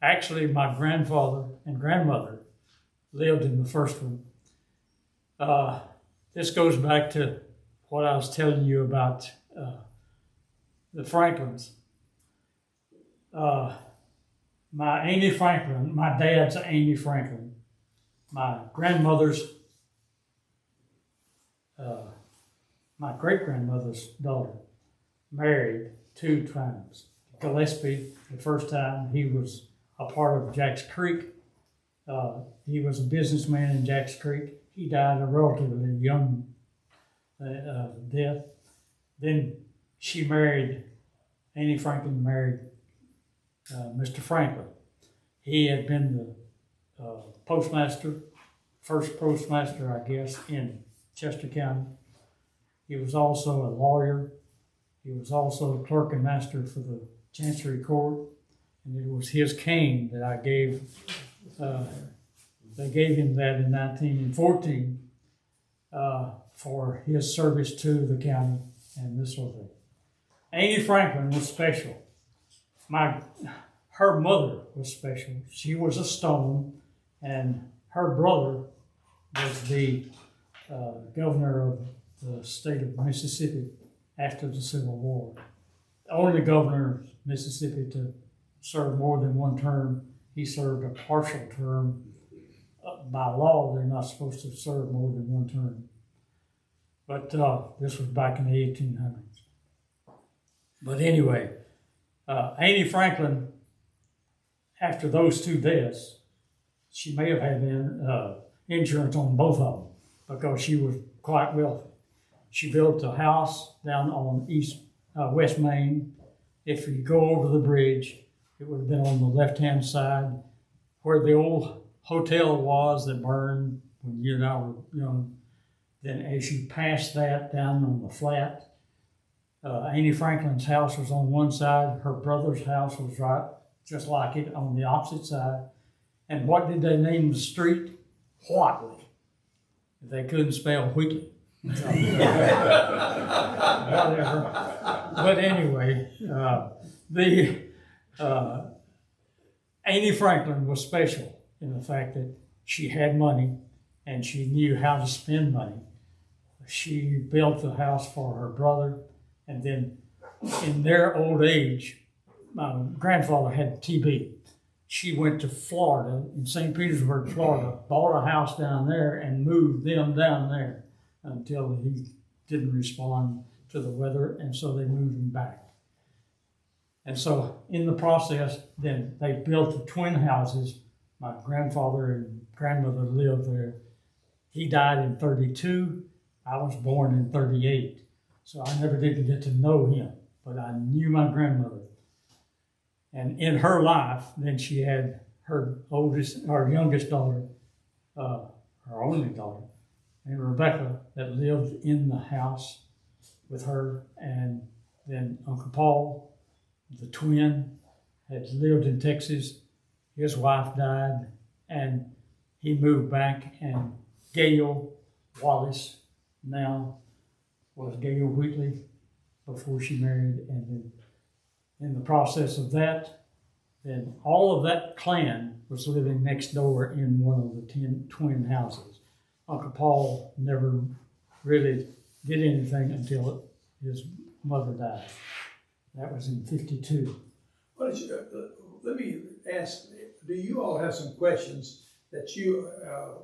Actually, my grandfather and grandmother lived in the first one. This goes back to what I was telling you about the Franklins. My Amy Franklin, my dad's Amy Franklin, my grandmother's, my great-grandmother's daughter, married 2 times. Gillespie, the first time, he was a part of Jack's Creek. He was a businessman in Jack's Creek. He died a relatively young death. Then she married, Annie Franklin married Mr. Franklin. He had been the postmaster, first postmaster, I guess, in Chester County. He was also a lawyer. He was also a clerk and master for the Chancery Court. And it was his cane that I gave, they gave him that in 1914 for his service to the county and this sort of thing. Annie Franklin was special. Her mother was special. She was a Stone, and her brother was the governor of the state of Mississippi after the Civil War. The only governor of Mississippi to serve more than 1 term. He served a partial term. By law, they're not supposed to serve more than 1 term. But this was back in the 1800s. But anyway, Annie Franklin, after those 2 deaths, she may have had insurance on both of them because she was quite wealthy. She built a house down on West Main. If you go over the bridge, it would have been on the left-hand side where the old hotel was that burned when you and I were young. Then as you pass that down on the flat, Annie Franklin's house was on one side. Her brother's house was right just like it on the opposite side. And what did they name the street? Wheatley. They couldn't spell Wheatley. Whatever. But anyway, Annie Franklin was special in the fact that she had money and she knew how to spend money. She built the house for her brother, and then in their old age, my grandfather had TB. She went to Florida, in St. Petersburg, Florida, bought a house down there and moved them down there until he didn't respond to the weather, and so they moved him back. And so in the process, then they built the twin houses. My grandfather and grandmother lived there. He died in 32. I was born in 38. So I never did get to know him, but I knew my grandmother. And in her life, then she had her youngest daughter, her only daughter, and Rebecca, that lived in the house with her, and then Uncle Paul, the twin, had lived in Texas. His wife died, and he moved back, and Gail Wallace now was Gail Wheatley before she married, and then in the process of that, then all of that clan was living next door in one of the 10 twin houses. Uncle Paul never really did anything until his mother died. That was in 52. Let me ask, do you all have some questions that you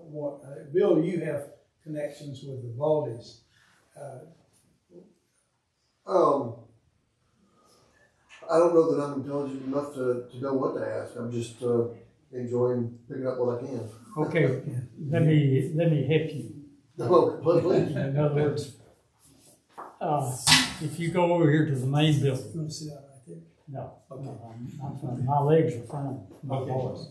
want? Bill, you have connections with the Baldys. I don't know that I'm intelligent enough to know what to ask. I'm just enjoying picking up what I can. Okay, let me help you. Oh, please. In other words, if you go over here to the main building. You want to sit down right there? No. Okay. No, I'm fine. My legs are fine. My voice.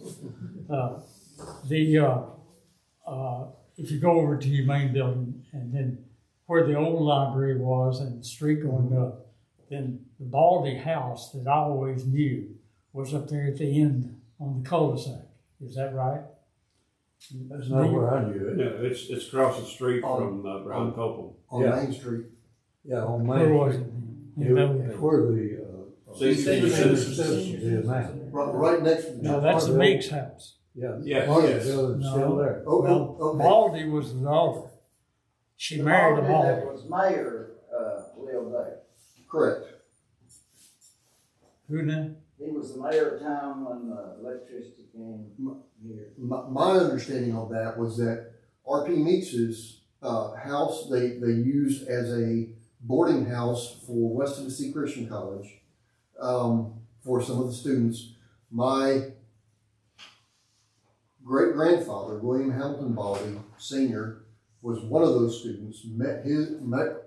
If you go over to your main building, and then where the old library was and the street going up, then the Baldy house that I always knew was up there at the end on the cul-de-sac. Is that right? That's not where I knew it. No, it's across the street from Brown Copel. On Main Street. Yeah, on Main Where was Street. it? It's where the citizens is now. Right next to the. No, that's the Meeks house. Yeah. Yes, Part of yes. the building's still there. Okay. Baldy was the daughter. She married a Baldy. That was mayor, lived there. Correct. Who now? He was the mayor of town when electricity came here. My understanding of that was that R.P. Meeks's house, they used as a boarding house for West Tennessee Christian College for some of the students. My great-grandfather, William Hamilton Baldy, Sr., was one of those students, met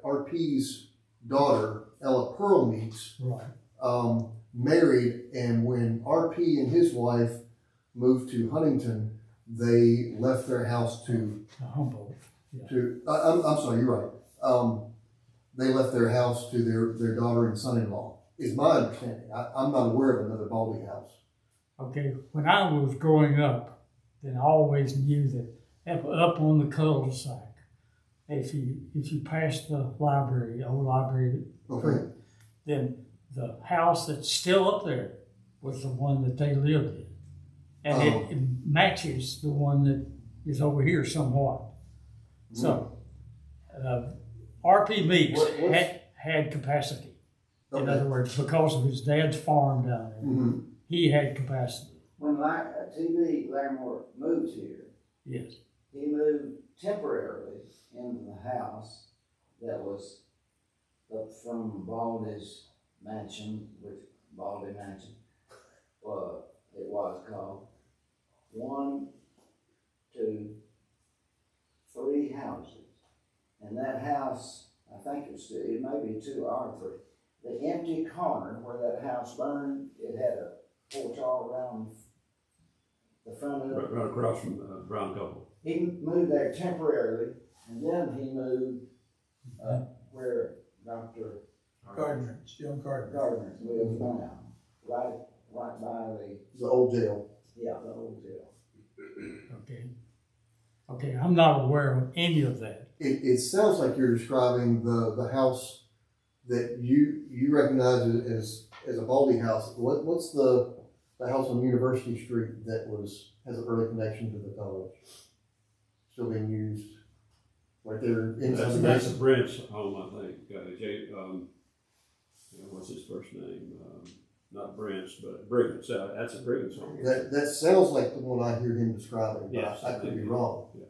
R.P.'s daughter, Ella Pearl Meeks, Right. married, and when R.P. and his wife moved to Huntington, they left their house to Humboldt. Yeah. I'm sorry, you're right. They left their house to their daughter and son-in-law, is my understanding. I'm not aware of another Baldy house. Okay, when I was growing up, then I always knew that up on the cul-de-sac, if you pass the library, old library, Okay. then the house that's still up there was the one that they lived in. And it matches the one that is over here somewhat. So, R.P. Meeks had capacity. Okay. In other words, because of his dad's farm down there, he had capacity. When T.B. Larimore moved here, Yes. he moved temporarily into the house that was up from Baldy's mansion, which Baldy Mansion, it was called. 1, 2, 3 houses. And that house, I think it may be 2 or 3. The empty corner where that house burned, it had a porch all around the front of it. Right across from Brown Copel. He moved there temporarily, and then he moved where Dr. Gardner, Jim Gardner. Gardner lives now, right by The old jail. the old jail. Okay, I'm not aware of any of that. It sounds like you're describing the house that you recognize as a Baldy house. What's the house on University Street that has an early connection to the college? Still being used right there inside the That's basement. Brent's home, I think. What's his first name? Not Brent's, but Briggs. That's a Briggs home. That sounds like the one I hear him describing, but Yes, I could be wrong. Yes.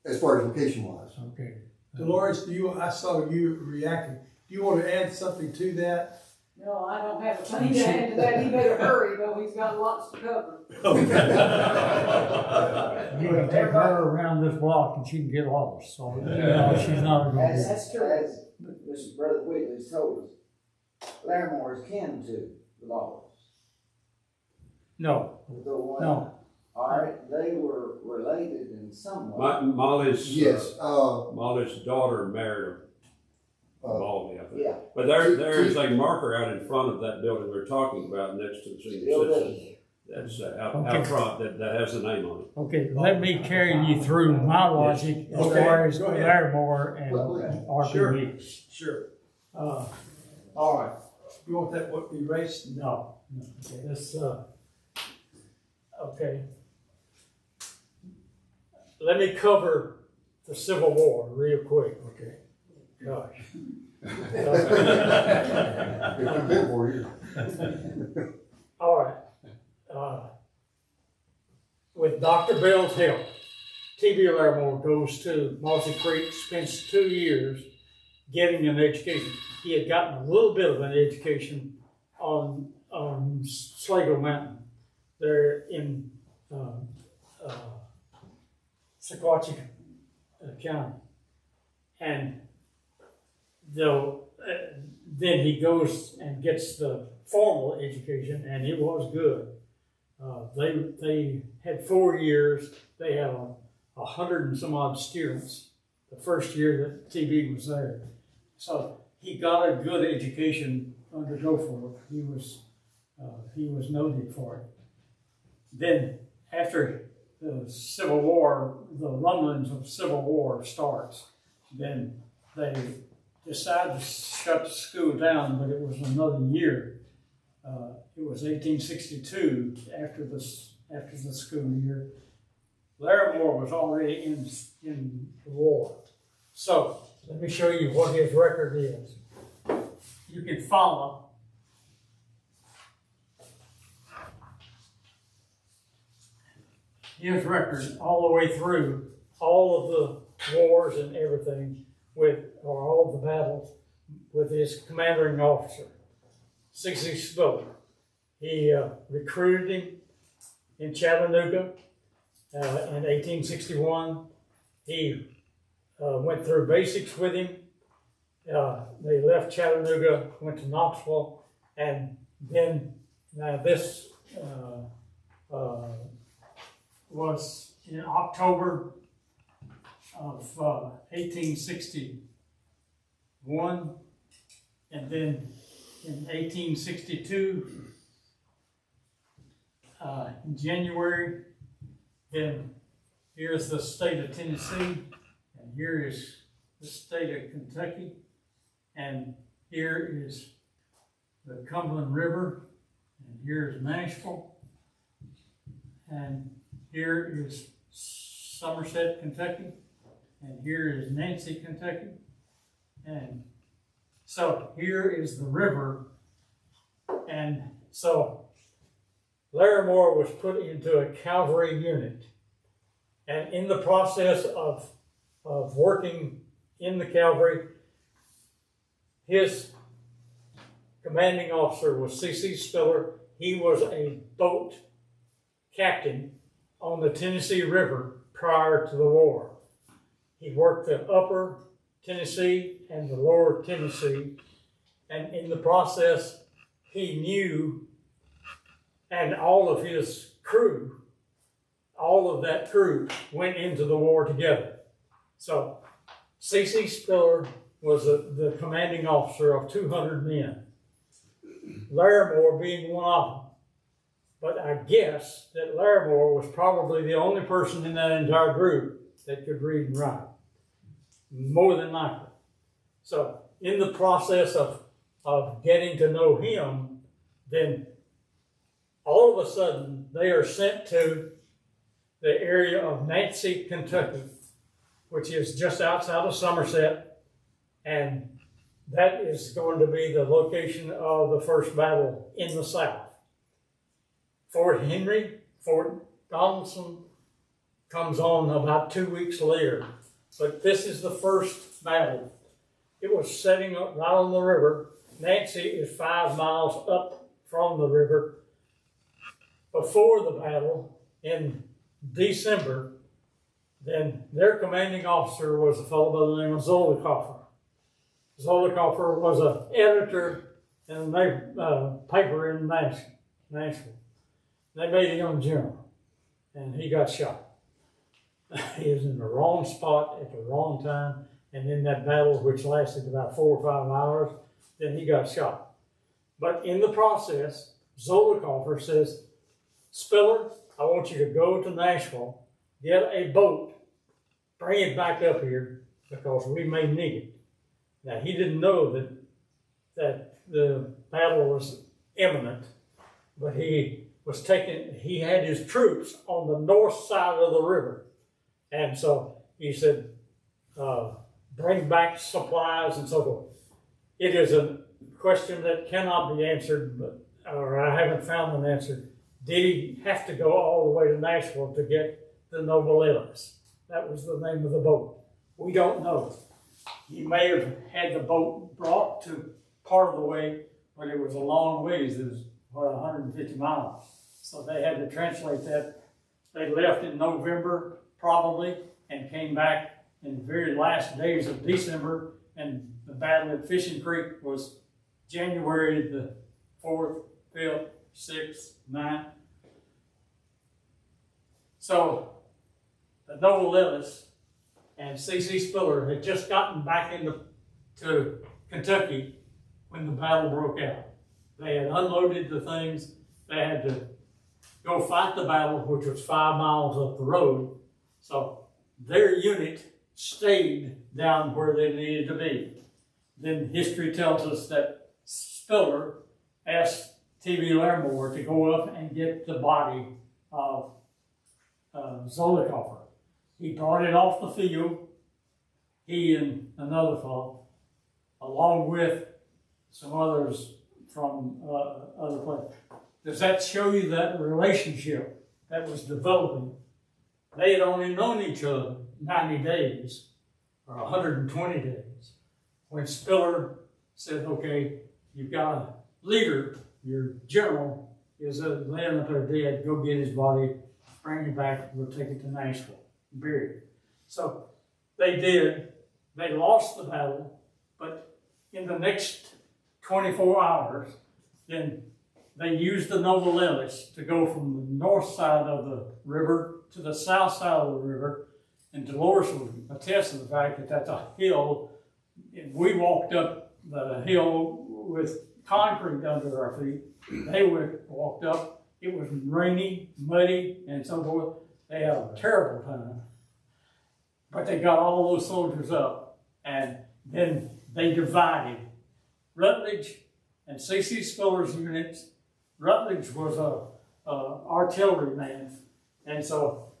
As far as location wise. Okay. Dolores, I saw you reacting. Do you want to add something to that? No, I don't have a thing to add to that. He better hurry, though. He's got lots to cover. You can take her around this block and she can get lost. So she's not going to. That's true. As Mr. Brother Wheatley's told us, Larimore is kin to the Balls. No. The one, No. all right, they were related in some way. Molly's Yes. Molly's daughter married Baldy, I think. Yeah. But there is a marker out in front of that building we're talking about next to the senior Still citizen. there. That's out front, that has the name on it. Okay, let me carry you through my logic as Okay, far as go ahead. Larimore and Sure. RPD. Sure. Uh, All right. You want that what erased? no, okay, this, okay. Let me cover the Civil War real quick. Okay. Gosh. It's been 4 years. All right. With Dr. Bell's help, T.B. Larimore goes to Mossy Creek, spends 2 years getting an education. He had gotten a little bit of an education on Sligo Mountain there in Sequatchie County. And then he goes and gets the formal education, and it was good. They had 4 years. They had 100 and some odd students the first year that TB was there. So he got a good education under Goforth. He was noted for it. Then after the Civil War, the rumblings of Civil War starts, then they decided to shut the school down, but it was another year. It was 1862 after the school year. Larimore was already in the war. So let me show you what his record is. You can follow his record all the way through all of the wars and everything or all of the battles with his commanding officer, C.C. Spiller. He recruited him in Chattanooga in 1861. He went through basics with him. They left Chattanooga, went to Knoxville, and then this was in October of 1861, and then in 1862, in January, then here's the state of Tennessee, and here is the state of Kentucky, and here is the Cumberland River, and here is Nashville, and here is Somerset, Kentucky, and here is Nancy, Kentucky, and so here is the river, and so Larimore was put into a cavalry unit, and in the process of working in the cavalry, his commanding officer was C.C. Spiller. He was a boat captain on the Tennessee River prior to the war. He worked the upper Tennessee and the lower Tennessee, and in the process, he knew, and all of his crew, all of that crew went into the war together. So C.C. Spiller was the commanding officer of 200 men, Larimore being one of them. But I guess that Larimore was probably the only person in that entire group that could read and write, more than likely. So in the process of getting to know him, then all of a sudden they are sent to the area of Nancy, Kentucky, which is just outside of Somerset, and that is going to be the location of the first battle in the South. Fort Donelson comes on about 2 weeks later, but this is the first battle. It was setting up right on the river. Nancy is 5 miles up from the river. Before the battle in December, then their commanding officer was a fellow by the name of Zollicoffer. Zollicoffer was an editor in a paper in Nashville. They made him general, and he got shot. He was in the wrong spot at the wrong time, And in that battle, which lasted about 4 or 5 hours, then he got shot. But in the process, Zollicoffer says, Spiller, I want you to go to Nashville, get a boat, bring it back up here, because we may need it. Now, he didn't know that the battle was imminent, but he had his troops on the north side of the river. And so he said, bring back supplies and so forth. It is a question that cannot be answered, or I haven't found an answer. Did he have to go all the way to Nashville to get the Noble Ellis? That was the name of the boat. We don't know. He may have had the boat brought to part of the way, but it was a long ways. It was, 150 miles. So they had to translate that. They left in November, probably, and came back in the very last days of December, and the battle at Fishing Creek was January the 4th, 5th, 6th, 9th. So the Noble Ellis and C.C. Spiller had just gotten back to Kentucky when the battle broke out. They had unloaded the things. They had to go fight the battle, which was 5 miles up the road. So their unit stayed down where they needed to be. Then history tells us that Spiller asked T.B. Larimore to go up and get the body of Zollicoffer. He brought it off the field, he and another fellow, along with some others from other places. Does that show you that relationship that was developing? They had only known each other 90 days or 120 days. When Spiller said, okay, you've got a leader, your general is laying up there dead, go get his body, bring it back, we'll take it to Nashville, bury it. So they did. They lost the battle, but in the next 24 hours, then they used the Noble Ellis to go from the north side of the river to the south side of the river. And Dolores will attest to the fact that that's a hill. And we walked up the hill with concrete under our feet. They walked up. It was rainy, muddy, and so forth. They had a terrible time. But they got all those soldiers up. And then they divided. Rutledge and C.C. Spiller's units. Rutledge was a artillery man. And so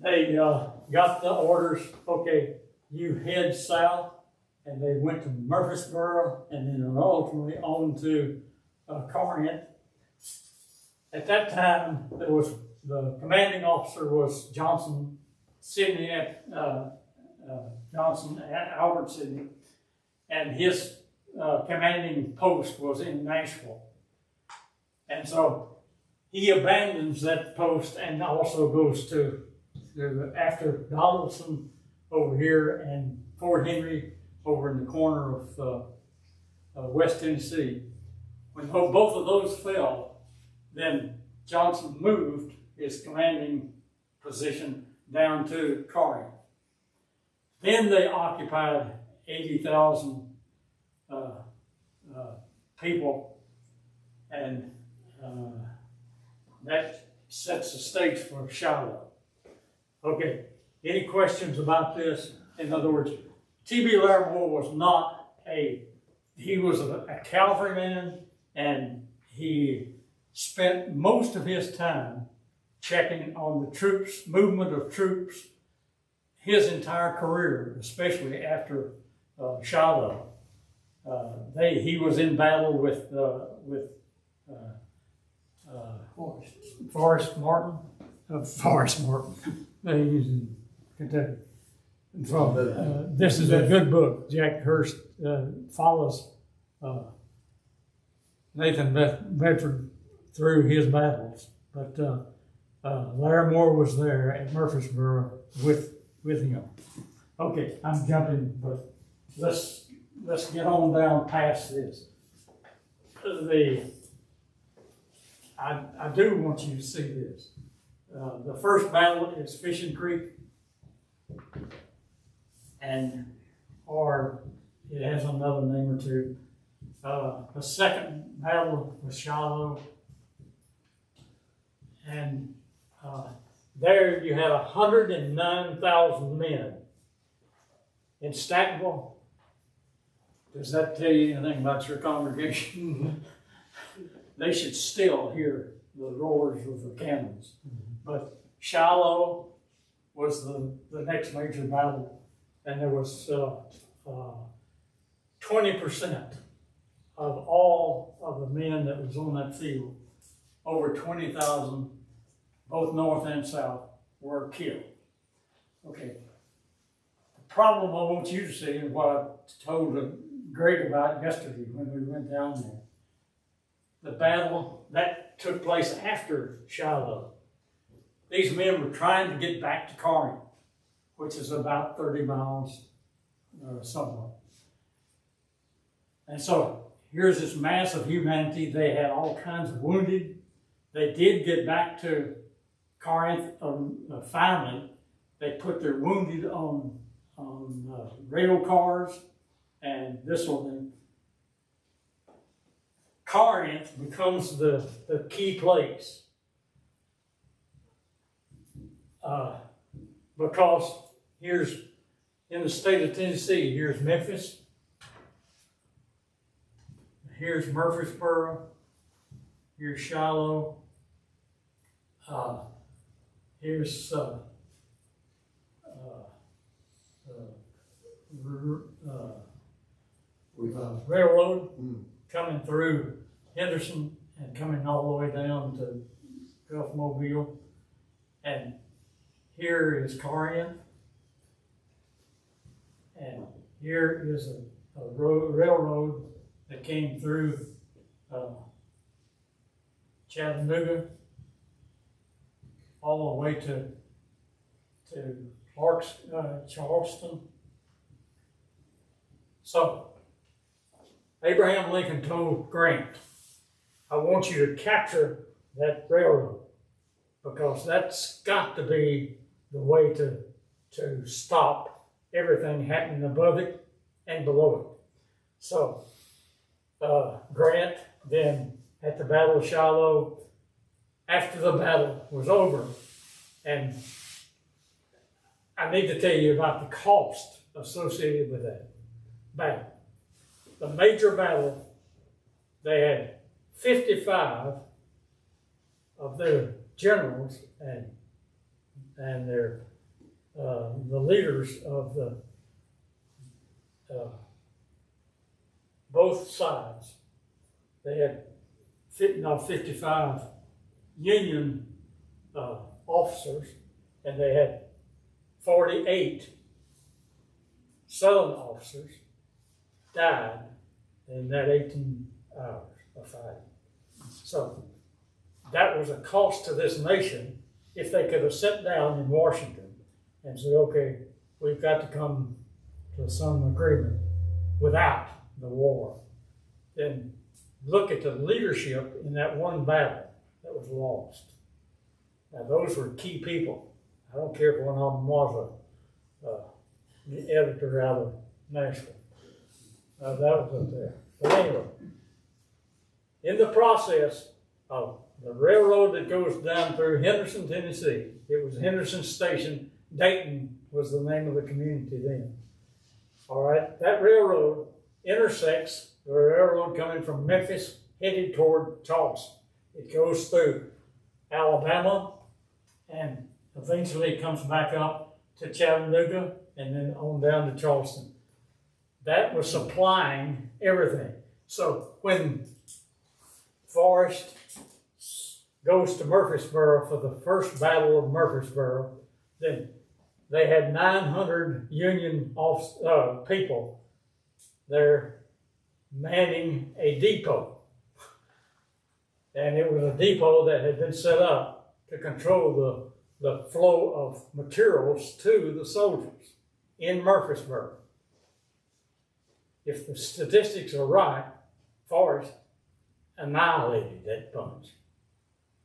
they got the orders, okay, you head south. And they went to Murfreesboro and then ultimately on to Corinth. At that time, the commanding officer was Johnson, Albert Sidney, and his commanding post was in Nashville. And so he abandons that post and also goes to after Donaldson over here and Fort Henry over in the corner of West Tennessee. When both of those fell, then Johnson moved his commanding position down to Corinth. Then they occupied 80,000 people, and that sets the stage for Shiloh. Okay, any questions about this? In other words, T.B. Larimore was not he was a cavalryman, and he spent most of his time checking on the troops, movement of troops, his entire career, especially after Shiloh. He was in battle with Forrest Martin. Forrest Martin. He's in Kentucky. This is a good book. Jack Hurst follows Nathan Bedford through his battles. But Larimore was there at Murfreesboro with him. Okay, I'm jumping, but let's get on down past this. I do want you to see this. The first battle is Fishing Creek. And or it has another name or two. The second battle was Shiloh, and there you had 109,000 men. In Stackville, does that tell you anything about your congregation? They should still hear the roars of the cannons. But Shiloh was the next major battle, and there was 20% of all of the men that was on that field, over 20,000, both north and south, were killed. Okay. The problem I want you to see, and what I told Greg about yesterday when we went down there, the battle that took place after Shiloh. These men were trying to get back to Corinth, which is about 30 miles somewhere. And so here's this mass of humanity. They had all kinds of wounded. They did get back to Corinth finally. They put their wounded on rail cars and this sort of thing. Corinth becomes the key place because here's, in the state of Tennessee, here's Memphis, here's Murfreesboro, here's Shiloh, here's railroad coming through Henderson and coming all the way down to Gulf Mobile. And here is Corinth. And here is a railroad that came through Chattanooga all the way to Charleston. So Abraham Lincoln told Grant, I want you to capture that railroad because that's got to be the way to stop everything happening above it and below it. So Grant then at the Battle of Shiloh, after the battle was over, and I need to tell you about the cost associated with that battle. The major battle, they had 55 of their generals and their the leaders of the both sides. They had 55 Union officers, and they had 48 Southern officers died in that 18 hours of fighting. So that was a cost to this nation. If they could have sat down in Washington and said, okay, we've got to come to some agreement without the war, then look at the leadership in that one battle that was lost. Now those were key people. I don't care if one of them was the editor out of Nashville. That was up there. But anyway, in the process of the railroad that goes down through Henderson, Tennessee, it was Henderson Station. Dayton was the name of the community then. All right, that railroad intersects the railroad coming from Memphis headed toward Charleston. It goes through Alabama and eventually comes back up to Chattanooga and then on down to Charleston. That was supplying everything. So when Forrest goes to Murfreesboro for the first Battle of Murfreesboro, then they had 900 Union people there manning a depot. And it was a depot that had been set up to control the flow of materials to the soldiers in Murfreesboro. If the statistics are right, Forrest annihilated that bunch.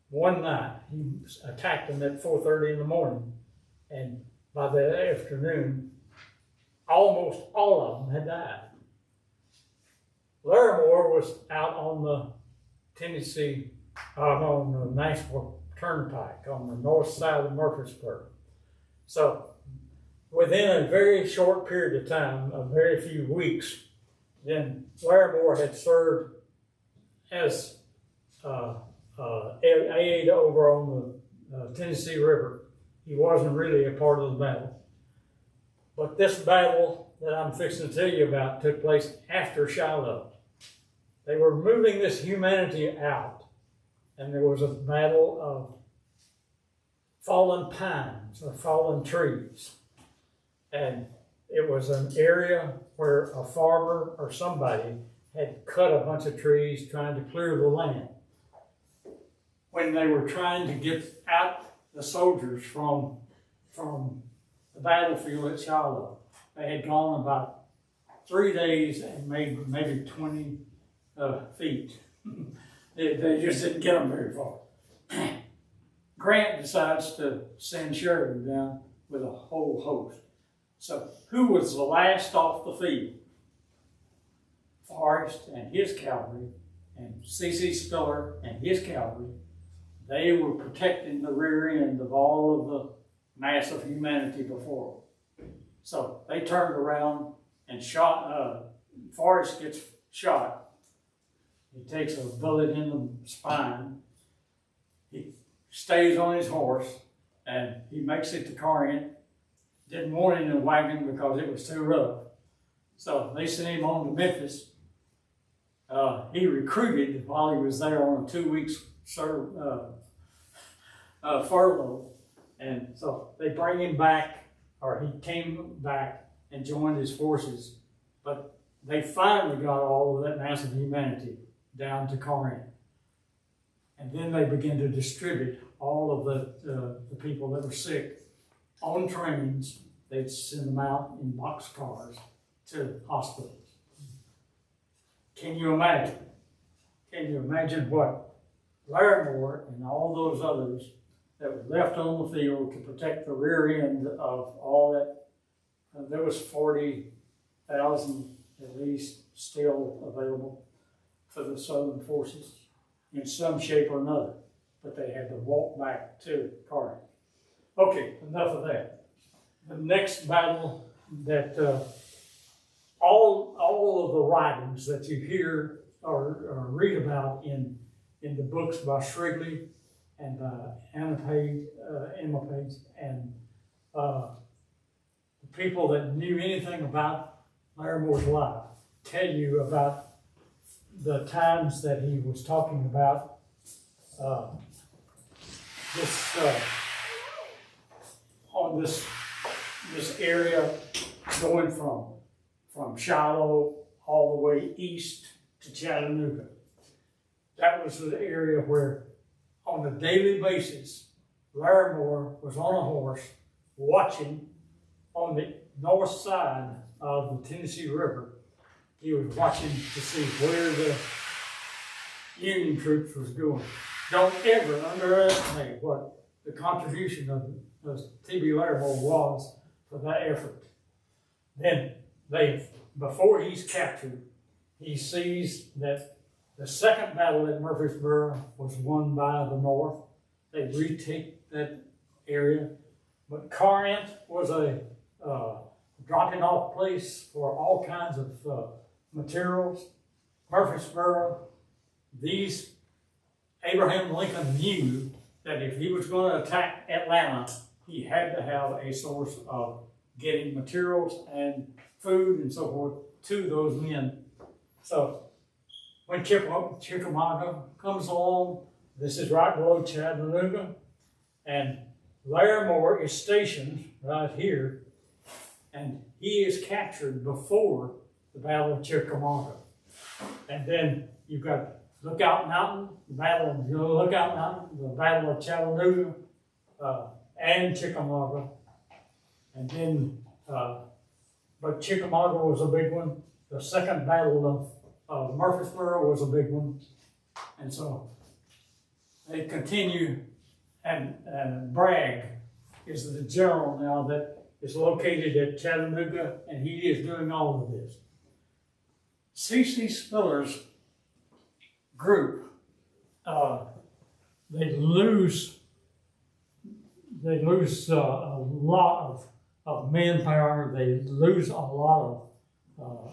One night, he attacked them at 4:30 in the morning, and by that afternoon, almost all of them had died. Larimore was out on the Tennessee, on the Nashville Turnpike on the north side of Murfreesboro. So within a very short period of time, a very few weeks, then Larimore had served as aid over on the Tennessee River. He wasn't really a part of the battle. But this battle that I'm fixing to tell you about took place after Shiloh. They were moving this humanity out, and there was a battle of fallen pines or fallen trees. And it was an area where a farmer or somebody had cut a bunch of trees trying to clear the land. When they were trying to get out the soldiers from the battlefield at Shiloh, they had gone about 3 days and made maybe 20 feet. They just didn't get them very far. Grant decides to send Sheridan down with a whole host. So who was the last off the field? Forrest and his cavalry, and C.C. Spiller and his cavalry. They were protecting the rear end of all of the mass of humanity before them. So they turned around and shot. Forrest gets shot. He takes a bullet in the spine. He stays on his horse, and he makes it to Corinth. Didn't want him in the wagon because it was too rough. So they sent him on to Memphis. He recruited while he was there on a 2 weeks furlough. And so they bring him back, or he came back and joined his forces. But they finally got all of that mass of humanity down to Corinth. And then they began to distribute all of the people that were sick on trains. They'd send them out in boxcars to hospitals. Can you imagine? Can you imagine what Larimore and all those others that were left on the field to protect the rear end of all that? There was 40,000 at least still available for the Southern forces in some shape or another, but they had to walk back to Corinth. Okay, enough of that. The next battle that all of the writings that you hear or read about in the books by Shrigley and Emma Page, and the people that knew anything about Larimore's life tell you about the times that he was talking about on this area going from Shiloh all the way east to Chattanooga. That was the area where on a daily basis Larimore was on a horse watching on the north side of the Tennessee River. He was watching to see where the Union troops was going. Don't ever underestimate what the contribution of T.B. Larimore was for that effort. Then before he's captured, he sees that the second battle at Murfreesboro was won by the North. They retake that area, but Corinth was a dropping off place for all kinds of materials. Murfreesboro, Abraham Lincoln knew that if he was going to attack Atlanta, he had to have a source of getting materials and food and so forth to those men. So when Chickamauga comes along, this is right below Chattanooga, and Larimore is stationed right here, and he is captured before the Battle of Chickamauga. And then you've got Lookout Mountain, the Battle of Chattanooga, and Chickamauga. And then, but Chickamauga was a big one. The second battle of Murfreesboro was a big one. And so they continue, and Bragg is the general now that is located at Chattanooga, and he is doing all of this. C.C. Spiller's group, they lose a lot of manpower. They lose a lot of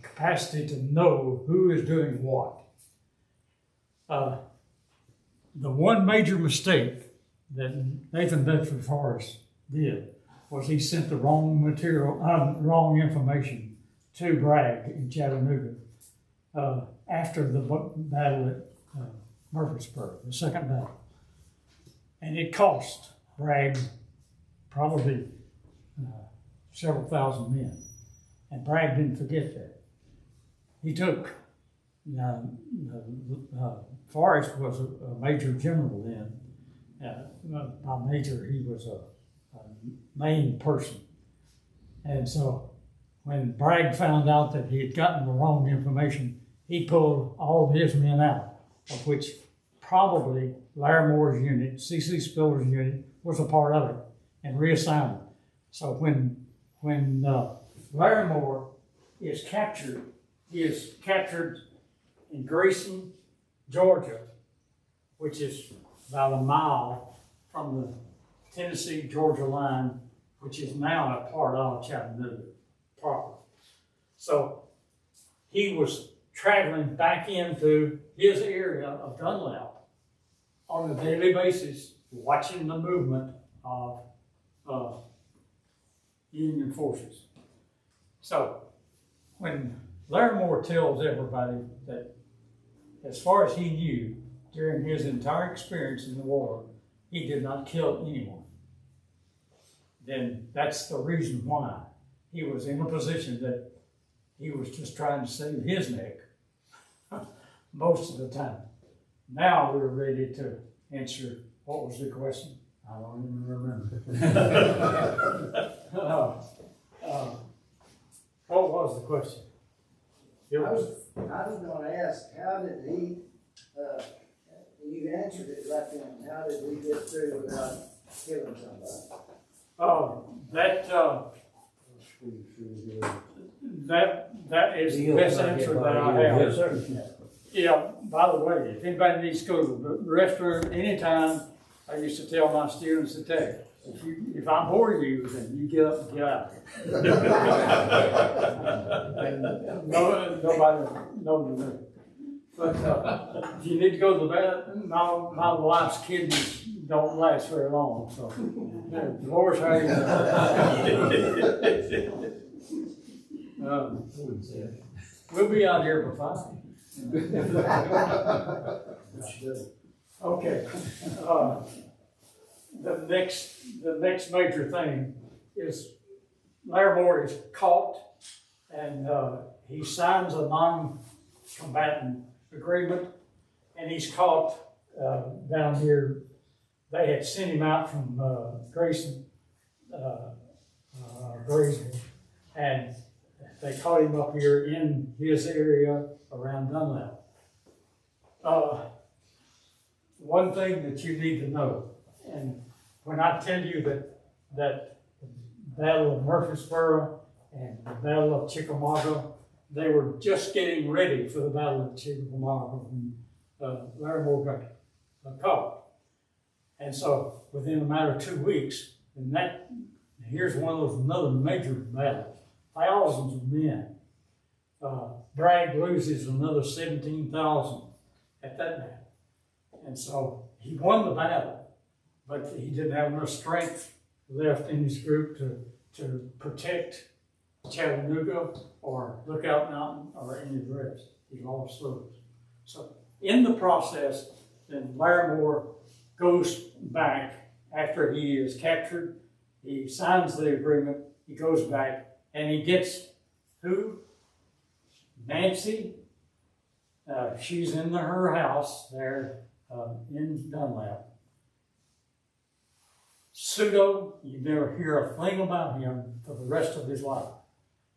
capacity to know who is doing what. The one major mistake that Nathan Bedford Forrest did was he sent the wrong wrong information to Bragg in Chattanooga after the battle at Murfreesboro, the second battle. And it cost Bragg probably several thousand men. And Bragg didn't forget that. He took, Forrest was a major general then. By major, he was a main person. And so when Bragg found out that he had gotten the wrong information, he pulled all of his men out, of which probably Larimore's unit, C.C. Spiller's unit, was a part of it, and reassigned them. So when Larimore is captured, he is captured in Grayson, Georgia, which is about a mile from the Tennessee-Georgia line, which is now a part of Chattanooga proper. So he was traveling back into his area of Dunlap on a daily basis, watching the movement of Union forces. So when Larimore tells everybody that as far as he knew, during his entire experience in the war, he did not kill anyone, then that's the reason why he was in a position that he was just trying to save his neck most of the time. Now we're ready to answer, what was the question? I don't even remember. What was the question? I was going to ask, how did he, you answered it right then, how did he get through without killing somebody? That is the best answer that I have. Yeah, by the way, if anybody needs to go to the restroom anytime, I used to tell my students to take. If I bore you, then you get up and get out. And nobody knows me. But if you need to go to the bathroom, my wife's kidneys don't last very long. So, Dolores, how you we'll be out here for 5. Okay. The next major thing is Larimore is caught, and he signs a non-combatant agreement, and he's caught down here. They had sent him out from Grayson, and they caught him up here in his area around Dunlap. One thing that you need to know, and when I tell you that the Battle of Murfreesboro and the Battle of Chickamauga, they were just getting ready for the Battle of Chickamauga when Larimore got caught. And so within a matter of 2 weeks, and here's another major battle, thousands of men. Bragg loses another 17,000 at that battle. And so he won the battle, but he didn't have enough strength left in his group to protect Chattanooga or Lookout Mountain or any of the rest. He lost those. So in the process, then Larimore goes back after he is captured. He signs the agreement. He goes back and he gets who? Nancy. She's in her house there in Dunlap. Pseudo, you never hear a thing about him for the rest of his life.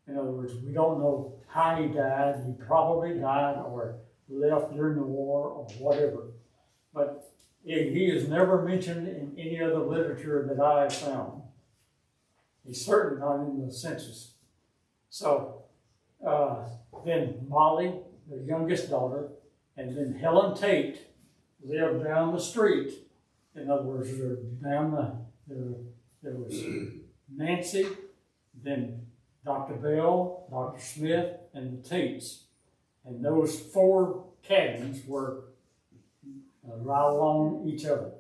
In other words, we don't know how he died. He probably died or left during the war or whatever. But he is never mentioned in any other literature that I have found. He's certainly not in the census. So then Molly, the youngest daughter, and then Helen Tate lived down the street. In other words, there was Nancy, then Dr. Bell, Dr. Smith, and the Tates. And those 4 cabins were right along each other.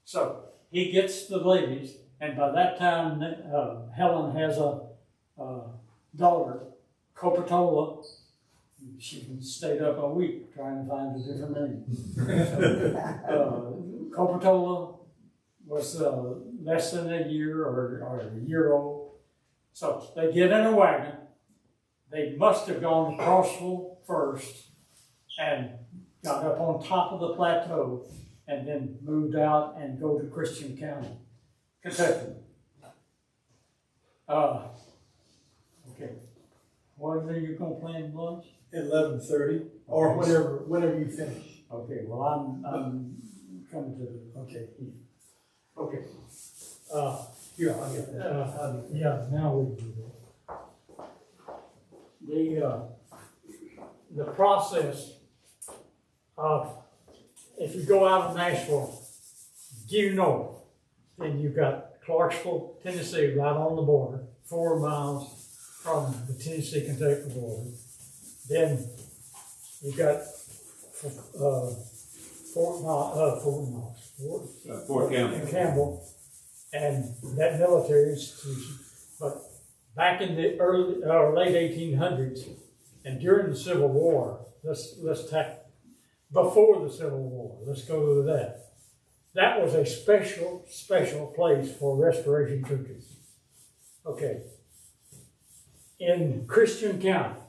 So he gets the ladies, and by that time, Helen has a daughter, Coppola. She stayed up a week trying to find a different name. Coppola was less than a year or a year old. So they get in a wagon. They must have gone to Crossville first and got up on top of the plateau and then moved out and go to Christian County, Kentucky. Okay. What are you going to plan lunch? 11:30 or whenever you finish. Okay. Well, I'm coming to. Okay. Okay. Here, I'll get that. Yeah. Now we do that. The process of, if you go out of Nashville, due north, then you've got Clarksville, Tennessee, right on the border, 4 miles from the Tennessee-Kentucky border. Then you've got Fort Campbell, and that military institution. But back in the early late 1800s, and during the Civil War, before the Civil War, let's go to that. That was a special place for Restoration churches. Okay. In Christian County,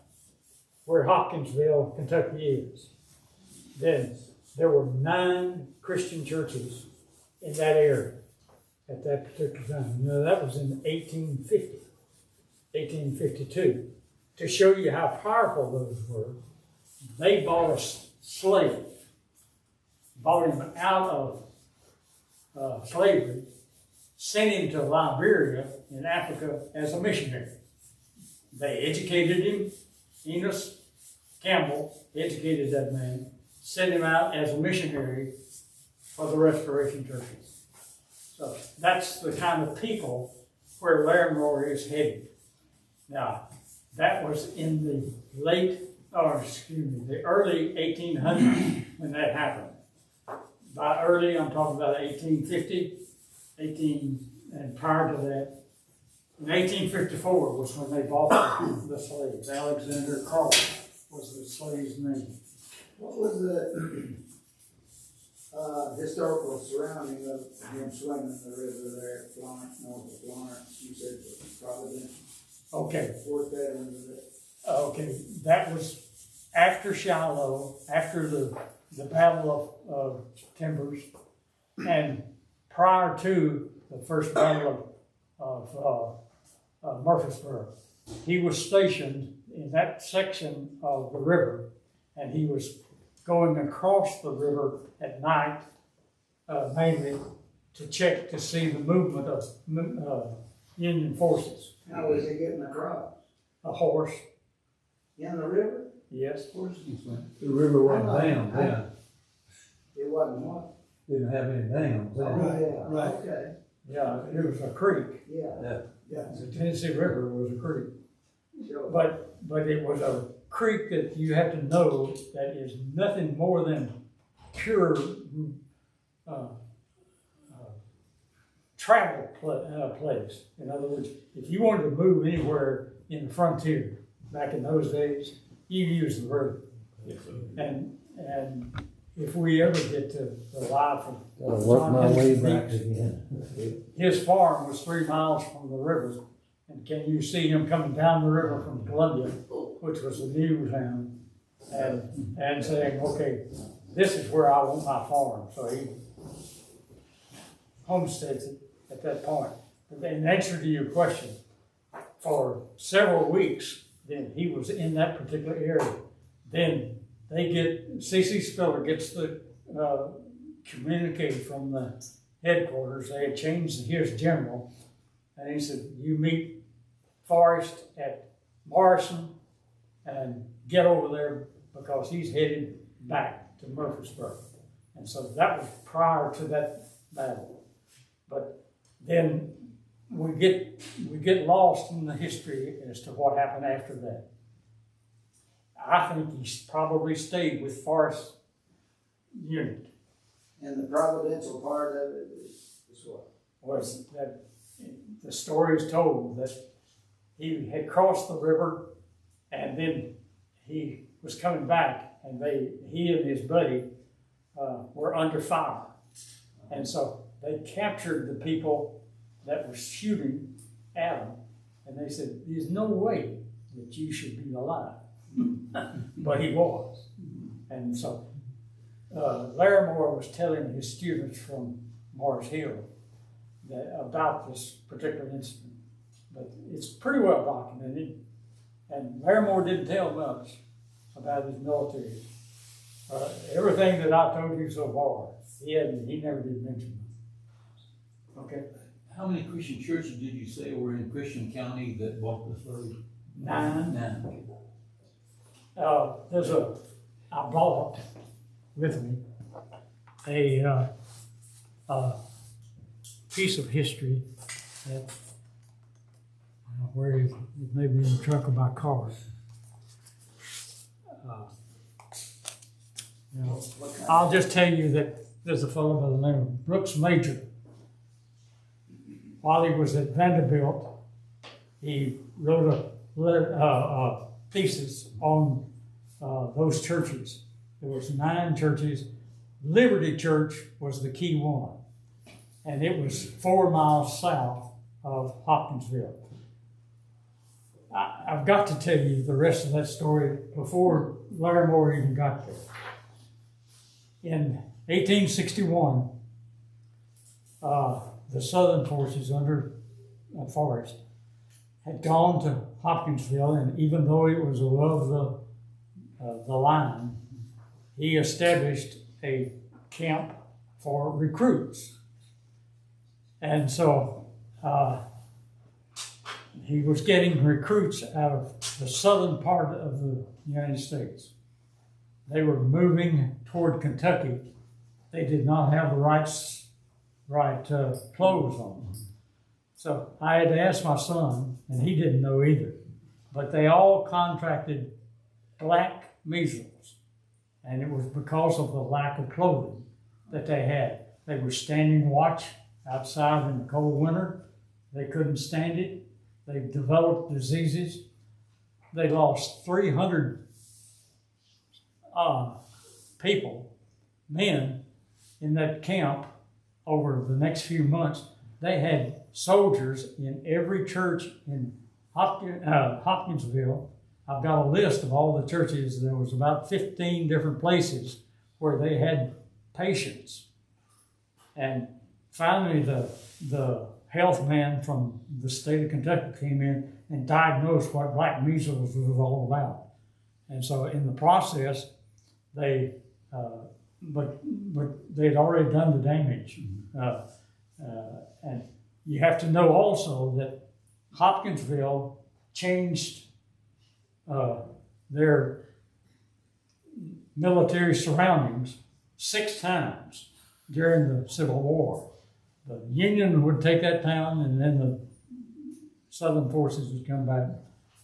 where Hopkinsville, Kentucky is, then there were 9 Christian churches in that area at that particular time. Now, that was in 1850, 1852. To show you how powerful those were, they bought a slave, bought him out of slavery, sent him to Liberia in Africa as a missionary. They educated him. Enos Campbell educated that man, sent him out as a missionary for the Restoration churches. So that's the kind of people where Larimore is headed. Now, that was in the the early 1800s when that happened. By early, I'm talking about 1850, and prior to that. In 1854 was when they bought the slaves. Alexander Cross was the slave's name. What was the historical surrounding of him swimming the river there at Florence, north of Florence? You said Providence. Okay. Work that into that. Okay, that was after Shiloh, after the Battle of Timbers, and prior to the first Battle of Murfreesboro. He was stationed in that section of the river, and he was going across the river at night, mainly to check to see the movement of Union forces. How was he getting across? A horse. In the river? Yes. The river wasn't dam then. It wasn't what? Didn't have any dams then. Right. Okay. Yeah, it was a creek. Yeah. The Tennessee River was a creek. Sure. But it was a creek that you have to know that is nothing more than pure travel place. In other words, if you wanted to move anywhere in the frontier back in those days, you used the river. And if we ever get to the life of Work my way back again. his farm was 3 miles from the river. And can you see him coming down the river from Columbia, which was a new town, and saying, okay, this is where I want my farm. So he homesteads it at that point. But in answer to your question, for several weeks, then he was in that particular area. Then C.C. Spiller gets the communique from the headquarters. They had changed his general, And he said, you meet Forrest at Morrison and get over there because he's headed back to Murfreesboro. And so that was prior to that battle. But then we get lost in the history as to what happened after that. I think he probably stayed with Forrest's unit. And the providential part of it is what? Was that the story is told that he had crossed the river and then he was coming back and he and his buddy were under fire. And so they captured the people that were shooting at him, and they said, there's no way that you should be alive. But he was. And so Larimore was telling his students from Mars Hill about this particular incident. But it's pretty well documented, and Larimore didn't tell much about his military. Everything that I told you so far, he never did mention it. Okay. How many Christian churches did you say were in Christian County that walked the slave? 9. 9. I brought with me a piece of history that, where it may be in the trunk of my car. I'll just tell you that there's a fellow by the name of Brooks Major. While he was at Vanderbilt, he wrote a thesis on those churches. There was 9 churches. Liberty Church was the key one, and it was 4 miles south of Hopkinsville. I've got to tell you the rest of that story before Larimore even got there. In 1861, the Southern forces under Forrest had gone to Hopkinsville, and even though it was above the line, he established a camp for recruits. And so he was getting recruits out of the southern part of the United States. They were moving toward Kentucky. They did not have the right clothes on. So I had to ask my son, and he didn't know either. But they all contracted black measles, and it was because of the lack of clothing that they had. They were standing watch outside in the cold winter. They couldn't stand it. They developed diseases. They lost 300 people, men, in that camp over the next few months. They had soldiers in every church in Hopkinsville. I've got a list of all the churches. There was about 15 different places where they had patients. And finally, the health man from the state of Kentucky came in and diagnosed what black measles was all about. And so in the process, but they had already done the damage. And you have to know also that Hopkinsville changed their military surroundings 6 times during the Civil War. The Union would take that town, and then the Southern forces would come back.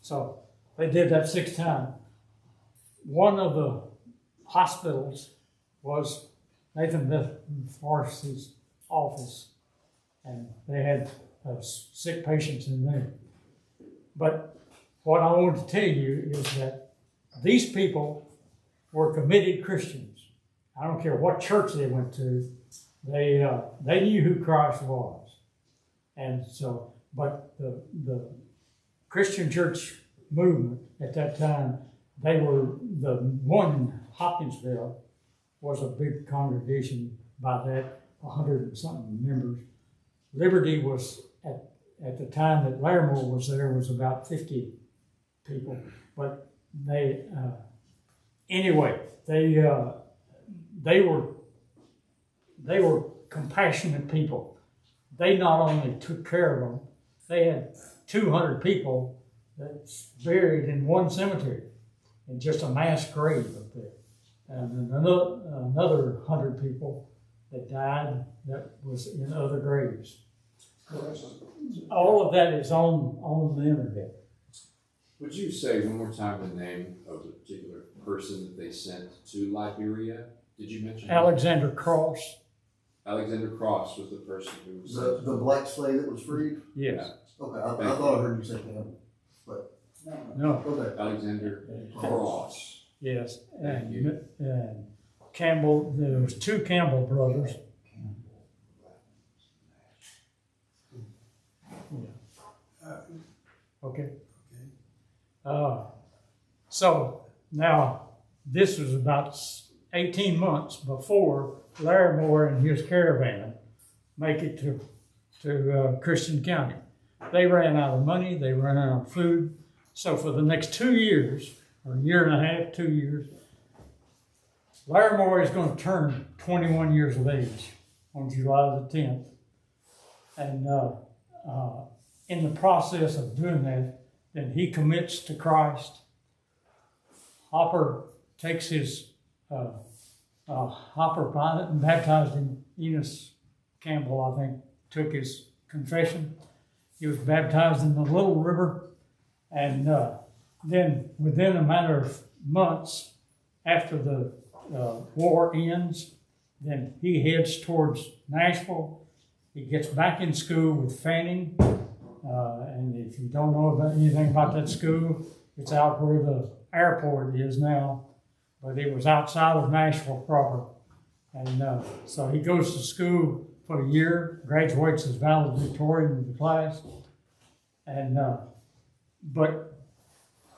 So they did that 6 times. One of the hospitals was Nathan Forrest's office, and they had sick patients in there. But what I want to tell you is that these people were committed Christians. I don't care what church they went to, they knew who Christ was. And so, but the Christian church movement at that time, they were, the one in Hopkinsville was a big congregation by that, 100 and something members. Liberty was, at the time that Larimore was there, was about 50 people. But they, anyway, they were compassionate people. They not only took care of them, they had 200 people that's buried in one cemetery, in just a mass grave up there. And another 100 people that died that was in other graves. All of that is on the internet. Would you say one more time the name of the particular person that they sent to Liberia? Did you mention Alexander Cross. Alexander Cross was the person who was The black slave that was freed? Yes. Okay, I thought I heard you say Campbell, but. No. Okay. Alexander Cross. Yes, and Campbell, there was 2 Campbell brothers. Yeah. Okay. So now, this was about 18 months before Larimore and his caravan make it to Christian County. They ran out of money, they ran out of food. So for the next 2 years, or a year and a half, 2 years, Larimore is going to turn 21 years of age on July the 10th. And in the process of doing that, then he commits to Christ. Hopper takes his, Hopper baptized him. Enos Campbell, I think, took his confession. He was baptized in the Little River. And then within a matter of months after the war ends, then he heads towards Nashville. He gets back in school with Fanning. And if you don't know anything about that school, it's out where the airport is now. But it was outside of Nashville proper. And so he goes to school for a year, graduates as valedictorian of the class. And but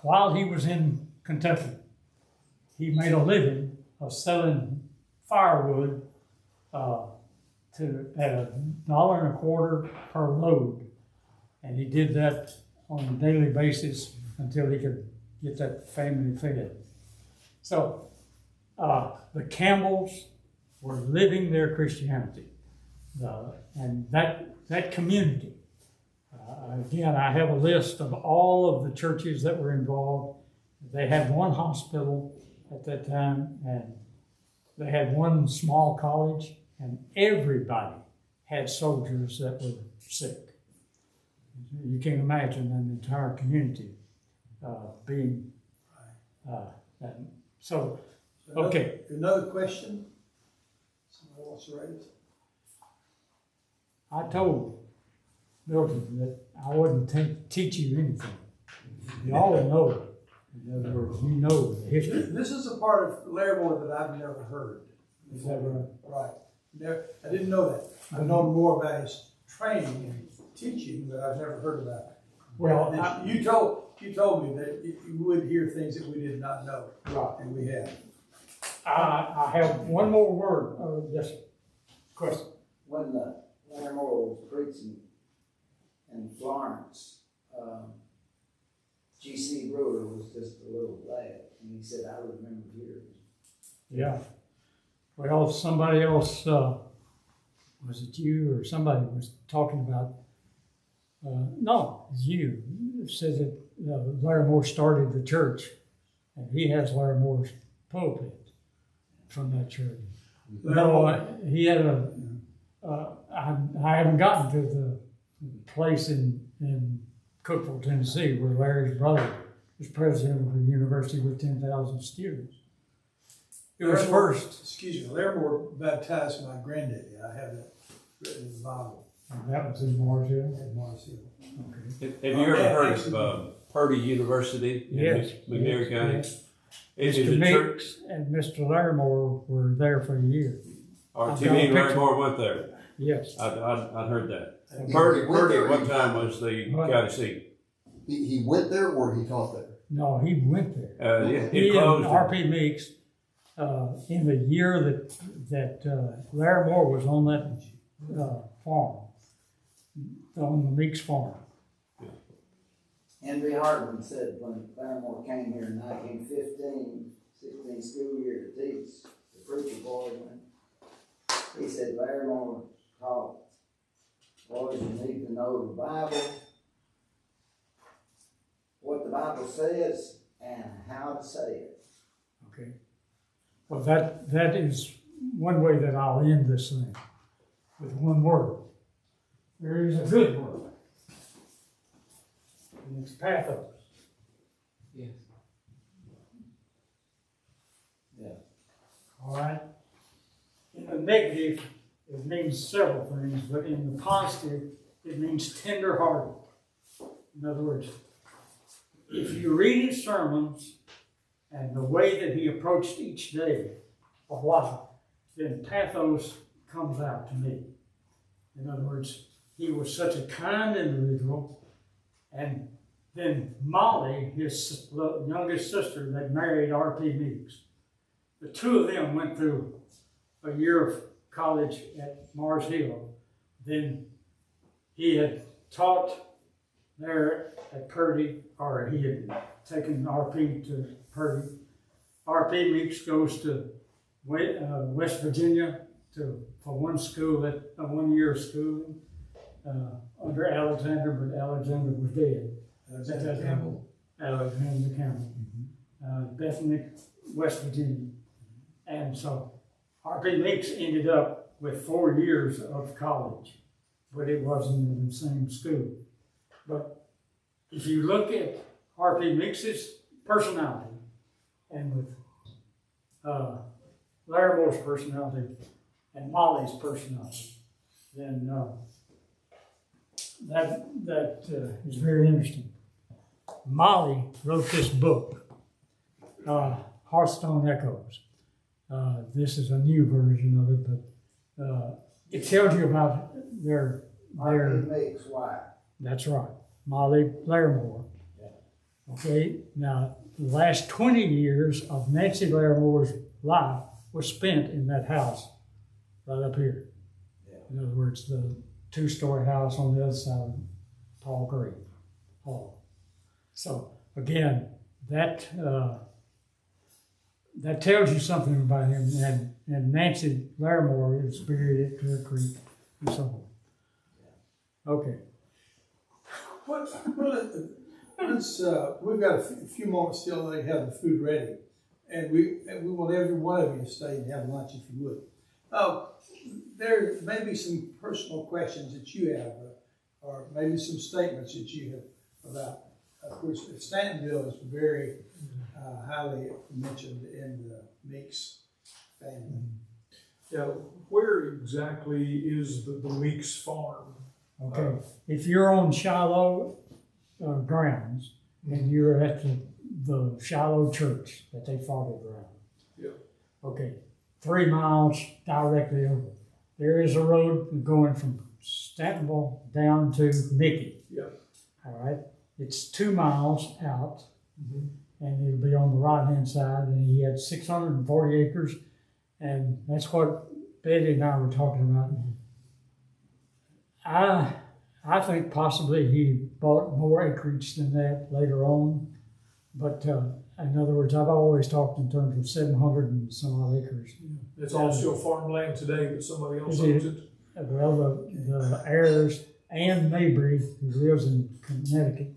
while he was in Kentucky, he made a living of selling firewood at $1.25 per load. And he did that on a daily basis until he could get that family fed. So the Campbells were living their Christianity. And that community, again, I have a list of all of the churches that were involved. They had one hospital at that time, and they had one small college, and everybody had soldiers that were sick. You can imagine an entire community being so. Okay. Another question? Someone else raised? I told Milton that I wouldn't teach you anything. You all know it. In other words, you know the history. This is a part of Larimore that I've never heard. Is that right? Right. I didn't know that. I've known more about his training and teaching, but I've never heard about it. Well, you told me that you would hear things that we did not know. Right. And we have. I have one more word. Yes. Question. When Larimore was preaching in Florence, G.C. Brewer was just a little lad, and he said, I remember hearing. Yeah. Well, somebody else, was it you or somebody was talking about, no, it's you. It says that Larimore started the church, and he has Larimore's pulpit from that church. No, he had I haven't gotten to the place in Cookeville, Tennessee, where Larry's brother was president of a university with 10,000 students. It was first. Excuse me, Larimore baptized my granddaddy. I have that written in the Bible. And that was in Mars Hill? At Mars Hill. Okay. Have you ever heard of Purdy University in McNairy County? Yes. Mr. Meeks and Mr. Larimore were there for a year. Or you mean Larimore went there? Yes. I'd heard that. Purdy at one time was the county seat. He went there or he taught there? No, he went there. He and R.P. Meeks, in the year that Larimore was on that farm, on the Meeks farm. Henry Hardeman said when Larimore came here in 1915, 16 school year to teach, the preacher boy went, he said Larimore taught boys you need to know the Bible the Bible says and how to say it. Okay. Well, that is one way that I'll end this thing, with one word. There is a good word. And it's pathos. Yes. Yeah. All right? In the negative, it means several things, but in the positive, it means tender-hearted. In other words, if you read his sermons and the way that he approached each day of life, then pathos comes out to me. In other words, he was such a kind individual, and then Molly, his youngest sister, that married R.P. Meeks. The two of them went through a year of college at Mars Hill. Then he had taught there at Purdy, or he had taken R.P. to Purdy. R.P. Meeks goes to West Virginia for one school, at a 1 year schooling under Alexander, but Alexander was dead. Alexander Campbell. Alexander Campbell. Bethany, West Virginia. And so R.P. Meeks ended up with 4 years of college, but it wasn't in the same school. But if you look at R.P. Meeks's personality and with Larimore's personality and Molly's personality, then that is very interesting. Molly wrote this book, Hearthstone Echoes. This is a new version of it, but it tells you about their Meeks' wife. That's right, Molly Larimore. Yeah. Okay, now the last 20 years of Nancy Larimore's life was spent in that house right up here. Yeah. In other words, the 2-story house on the other side of Paul Green Hall. So again, that tells you something about him. And Nancy Larimore is buried at Clear Creek and so on. Okay. We've got a few moments still to have the food ready, and we want every one of you to stay and have lunch if you would. There may be some personal questions that you have, or maybe some statements that you have about. Of course, Stantonville is very highly mentioned in the Meeks family. Yeah, where exactly is the Meeks farm? Okay, if you're on Shiloh grounds and you're at the Shiloh church that they fought around. Yeah. Okay, 3 miles directly over. There is a road going from Stantonville down to Mickey. Yeah. All right, it's 2 miles out, and it'll be on the right-hand side. And he had 640 acres, and that's what Betty and I were talking about. I think possibly he bought more acreage than that later on, but in other words, I've always talked in terms of 700 and some odd acres. It's all still farmland today, but somebody else owns it. Well, the heirs, Ann Mabry, who lives in Connecticut,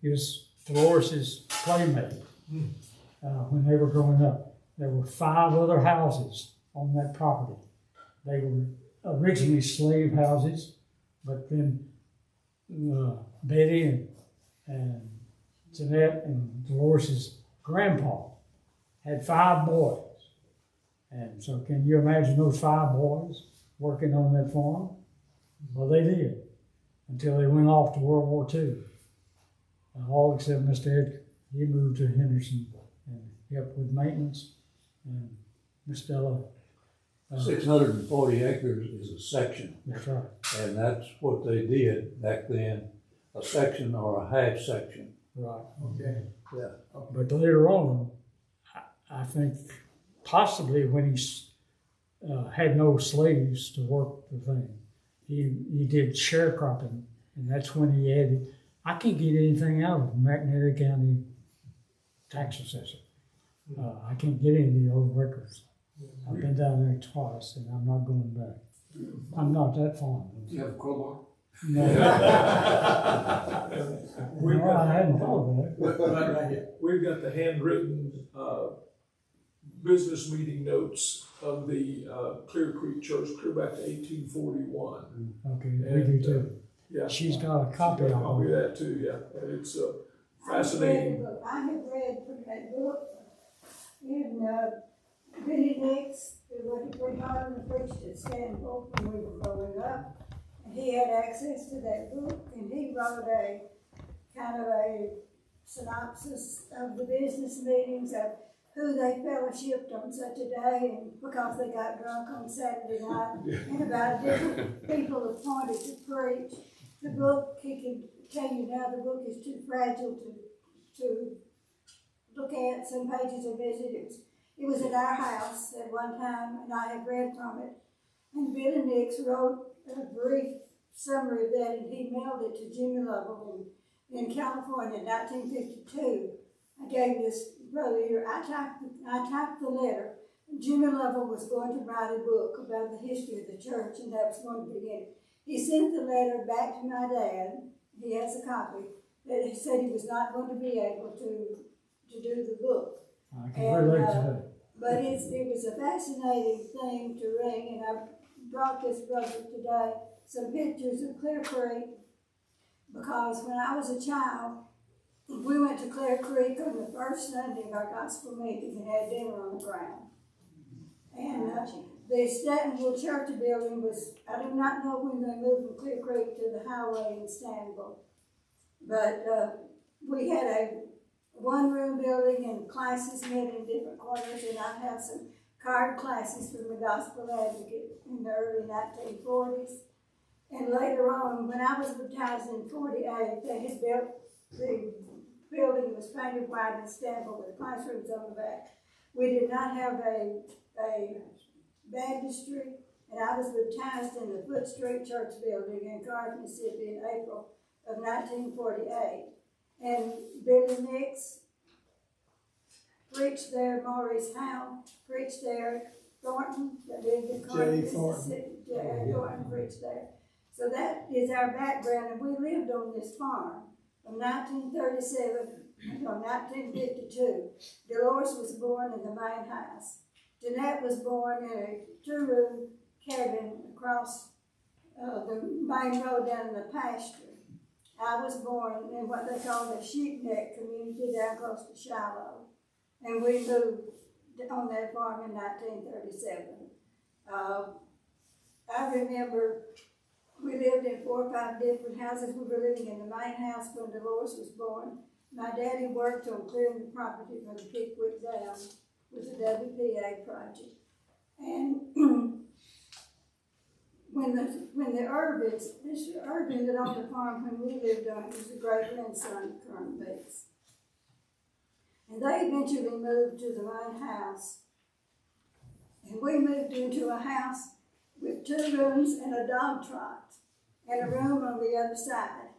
is Dolores' playmate when they were growing up. There were 5 other houses on that property. They were originally slave houses, but then Betty and Jeanette and Dolores' grandpa had 5 boys. And so can you imagine those 5 boys working on that farm? Well, they did, until they went off to World War II. All except Mr. Edgar. He moved to Henderson and helped with maintenance. And Miss Stella. 640 acres is a section. That's right. And that's what they did back then, a section or a half section. Right. Okay. Yeah. But later on, I think possibly when he had no slaves to work the thing, he did sharecropping, and that's when he added. I can't get anything out of McNairy County tax assessor. I can't get any of the old records. I've been down there twice, and I'm not going back. I'm not that fond. Do you have a crowbar? We've No, I hadn't got, thought of that. Right here. we've got the handwritten, business meeting notes of the, Clear Creek Church, clear back to 1841. Okay, we do too. Yeah. She's got a copy of Copy of it. that too, yeah. And it's, fascinating. I have read from that book, and, Billy Nix, who went to Free Hardeman, preached at Stanville when we were growing up. And he had access to that book, and he wrote a kind of a synopsis of the business meetings of who they fellowshipped on such a day, and because they got drunk on Saturday night, and about different people appointed to preach. The book, he can tell you now, the book is too fragile to look at. Some pages are missing. It was at our house at one time, and I have read from it. And Billy Nix wrote a brief summary of that, and he mailed it to Jimmy Lovell in California in 1952. I gave this brother here, I typed the letter. Jimmy Lovell was going to write a book about the history of the church, and that was going to be it. He sent the letter back to my dad. He has a copy. That he said he was not going to be able to do the book. I can relate to that. But it was a fascinating thing to read, and I brought this brother today some pictures of Clear Creek, because when I was a child, we went to Clear Creek on the first Sunday of our gospel meeting and had dinner on the ground. And the Stantonville Church building was, I do not know when they moved from Clear Creek to the highway in Stantonville, but we had a one-room building and classes met in different corners, and I have some card classes from the Gospel Advocate in the early 1940s. And later on, when I was baptized in 48, they had built, the building was painted white and Stantonville with classrooms on the back. We did not have a baptistry, and I was baptized in the Foot Street Church building in Carter, Mississippi in April of 1948. And Billy Nix preached there, Maurice Howe preached there, Thornton, that lived in Carter, Mississippi, Thornton preached there. So that is our background, and we lived on this farm from 1937 until 1952. Dolores was born in the main house. Jeanette was born in a two-room cabin across the main road down in the pasture. I was born in what they call the Sheep Neck community down close to Shiloh, and we moved on that farm in 1937. I remember we lived in 4 or 5 different houses. We were living in the main house when Dolores was born. My daddy worked on clearing the property from the Pickwick Dam with the WPA project. And when the Irvins, Mr. Irvin that owned the farm when we lived on it was a great grandson of Colonel Bates. And they eventually moved to the main house. And we moved into a house with 2 rooms and a dog trot, and a room on the other side.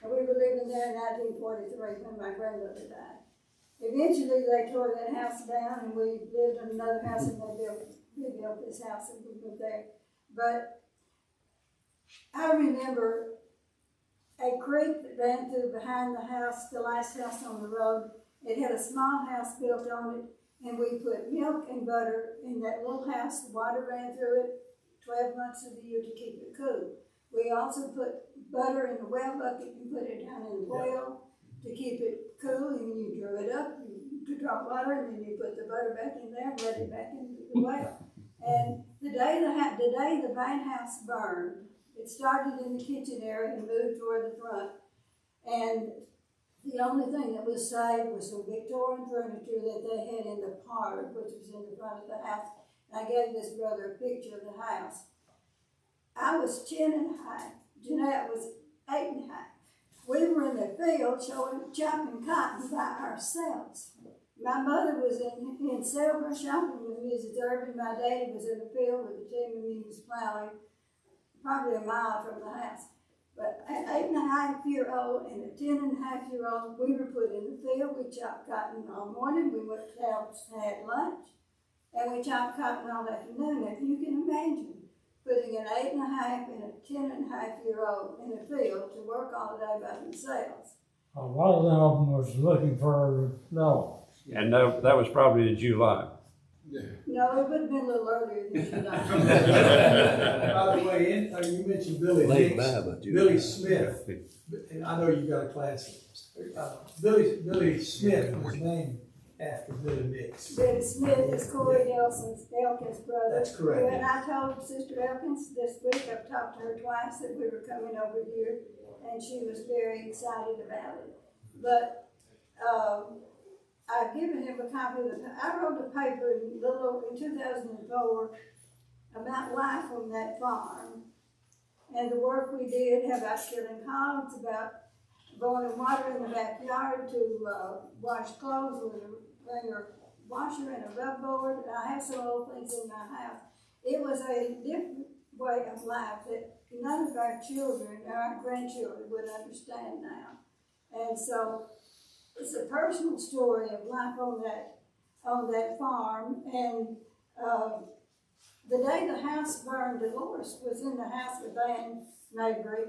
And we were living there in 1943 when my grandmother died. Eventually they tore that house down, and we lived in another house, and they built this house, and we moved there. But I remember a creek that ran through behind the house, the last house on the road. It had a small house built on it, and we put milk and butter in that little house. The water ran through it 12 months of the year to keep it cool. We also put butter in the well bucket and put it down in the well to keep it cool, and you drew it up to draw water, and then you put the butter back in there and let it back into the well. And the day the main house burned, it started in the kitchen area and moved toward the front. And the only thing that was saved was some Victorian furniture that they had in the parlor, which was in the front of the house. And I gave this brother a picture of the house. I was 10 and high. Jeanette was 8 and high. We were in the field chopping cotton by ourselves. My mother was in Selma shopping with Mrs. Irvin. My daddy was in the field with the team, and he was plowing probably a mile from the house. But an 8-and-a-half-year-old and a 10-and-a-half-year-old, we were put in the field. We chopped cotton all morning. We went to had lunch, and we chopped cotton all afternoon. If you can imagine, putting an 8.5 and a 10.5-year-old in the field to work all day by themselves. A lot of them was looking for dogs. And that was probably in July. No, it would have been a little earlier than July. By the way, you mentioned Billy Billy Smith. And I know you got a class. Billy Smith was named after Billy Nix. Billy Smith is Corey Elkins' brother. That's correct. And I told Sister Elkins this week, I've talked to her twice, that we were coming over here, and she was very excited about it. But I've given him a copy of I wrote a paper in 2004 about life on that farm and the work we did about killing hogs, about boiling water in the backyard to wash clothes with a regular washer and a rub board. I have some old things in my house. It was a different way of life that none of our children or our grandchildren would understand now. And so it's a personal story of life on that farm. And the day the house burned, Dolores was in the house with Ann Mabry.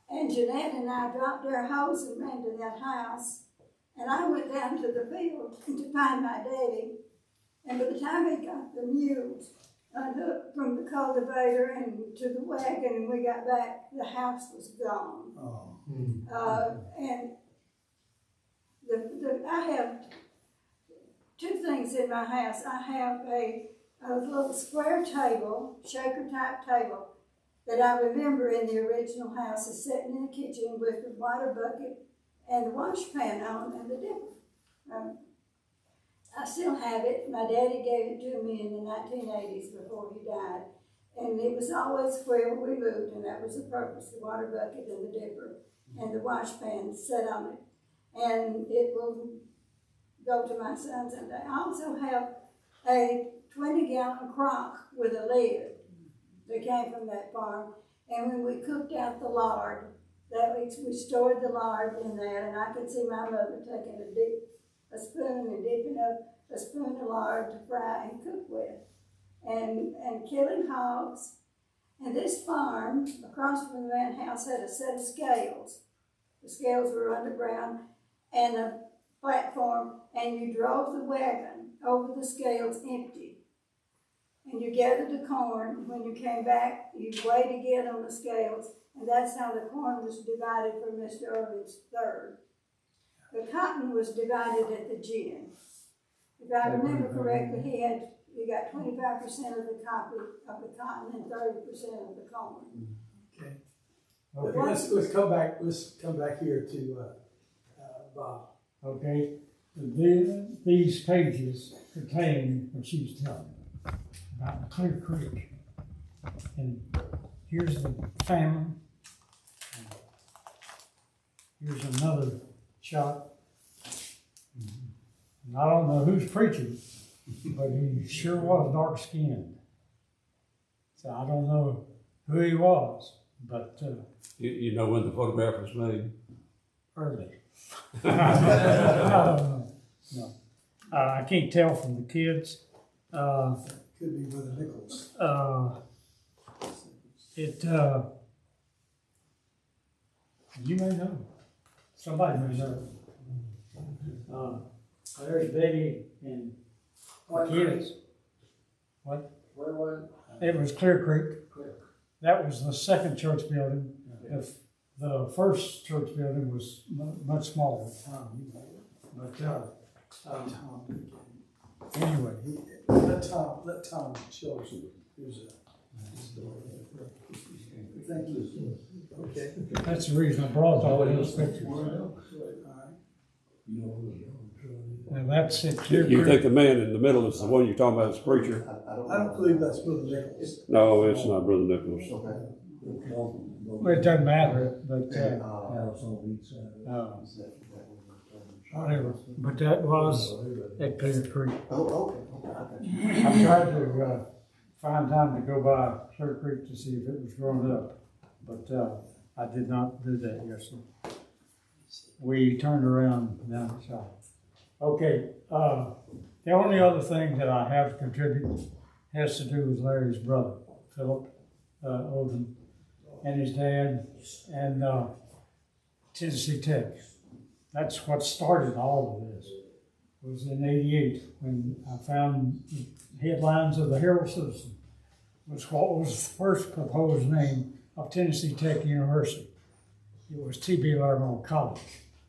And Jeanette and I dropped our hose and ran to that house. And I went down to the field to find my daddy. And by the time he got the mules unhooked from the cultivator and to the wagon and we got back, the house was gone. And I have two things in my house. I have a little square table, shaker type table, that I remember in the original house is sitting in the kitchen with the water bucket and the wash pan on and the dipper. I still have it. My daddy gave it to me in the 1980s before he died. And it was always where we moved, and that was the purpose, the water bucket and the dipper and the wash pan set on it. And it will go to my son someday. I also have a 20-gallon crock with a lid that came from that farm. And when we cooked out the lard, we stored the lard in there, and I could see my mother taking a spoon and dipping up a spoon of lard to fry and cook with, and killing hogs. And this farm across from the man house had a set of scales. The scales were underground and a platform, and you drove the wagon over the scales empty. And you gathered the corn. When you came back, you weighed again on the scales, and that's how the corn was divided for Mr. Irving's third. The cotton was divided at the gin. If I remember correctly, he got 25% of the cotton and 30% of the corn. Okay. Let's come back. Let's come back here to Bob. Okay. These pages contain what she was telling me about Clear Creek. And here's the family. Here's another shot. And I don't know who's preaching, but he sure was dark skinned. So I don't know who he was, but You know when the photograph was made? early. No. I can't tell from the kids. Could be with the Nichols. You may know. Somebody may know. There's Betty and the kids. What? Where was it? It was Clear Creek. That was the second church building. The first church building was much smaller. But anyway, let Tom show us who's thank you. Okay. that's the reason I brought all those pictures. And that's it. Clear You Creek. think the man in the middle is the one you're talking about as preacher? I don't believe that's Brother Nichols. No, it's not Brother Nichols. Well, it doesn't matter, but whatever. But that was at Clear Creek. I tried to find time to go by Clear Creek to see if it was grown up, but I did not do that yesterday. We turned around down the side. Okay, the only other thing that I have to contribute has to do with Larry's brother, Philip Odom, and his dad, and Tennessee Tech. That's what started all of this. It was in '88 when I found the headlines of the Herald Citizen. Was what was the first proposed name of Tennessee Tech University. It was T.B. Larimore College.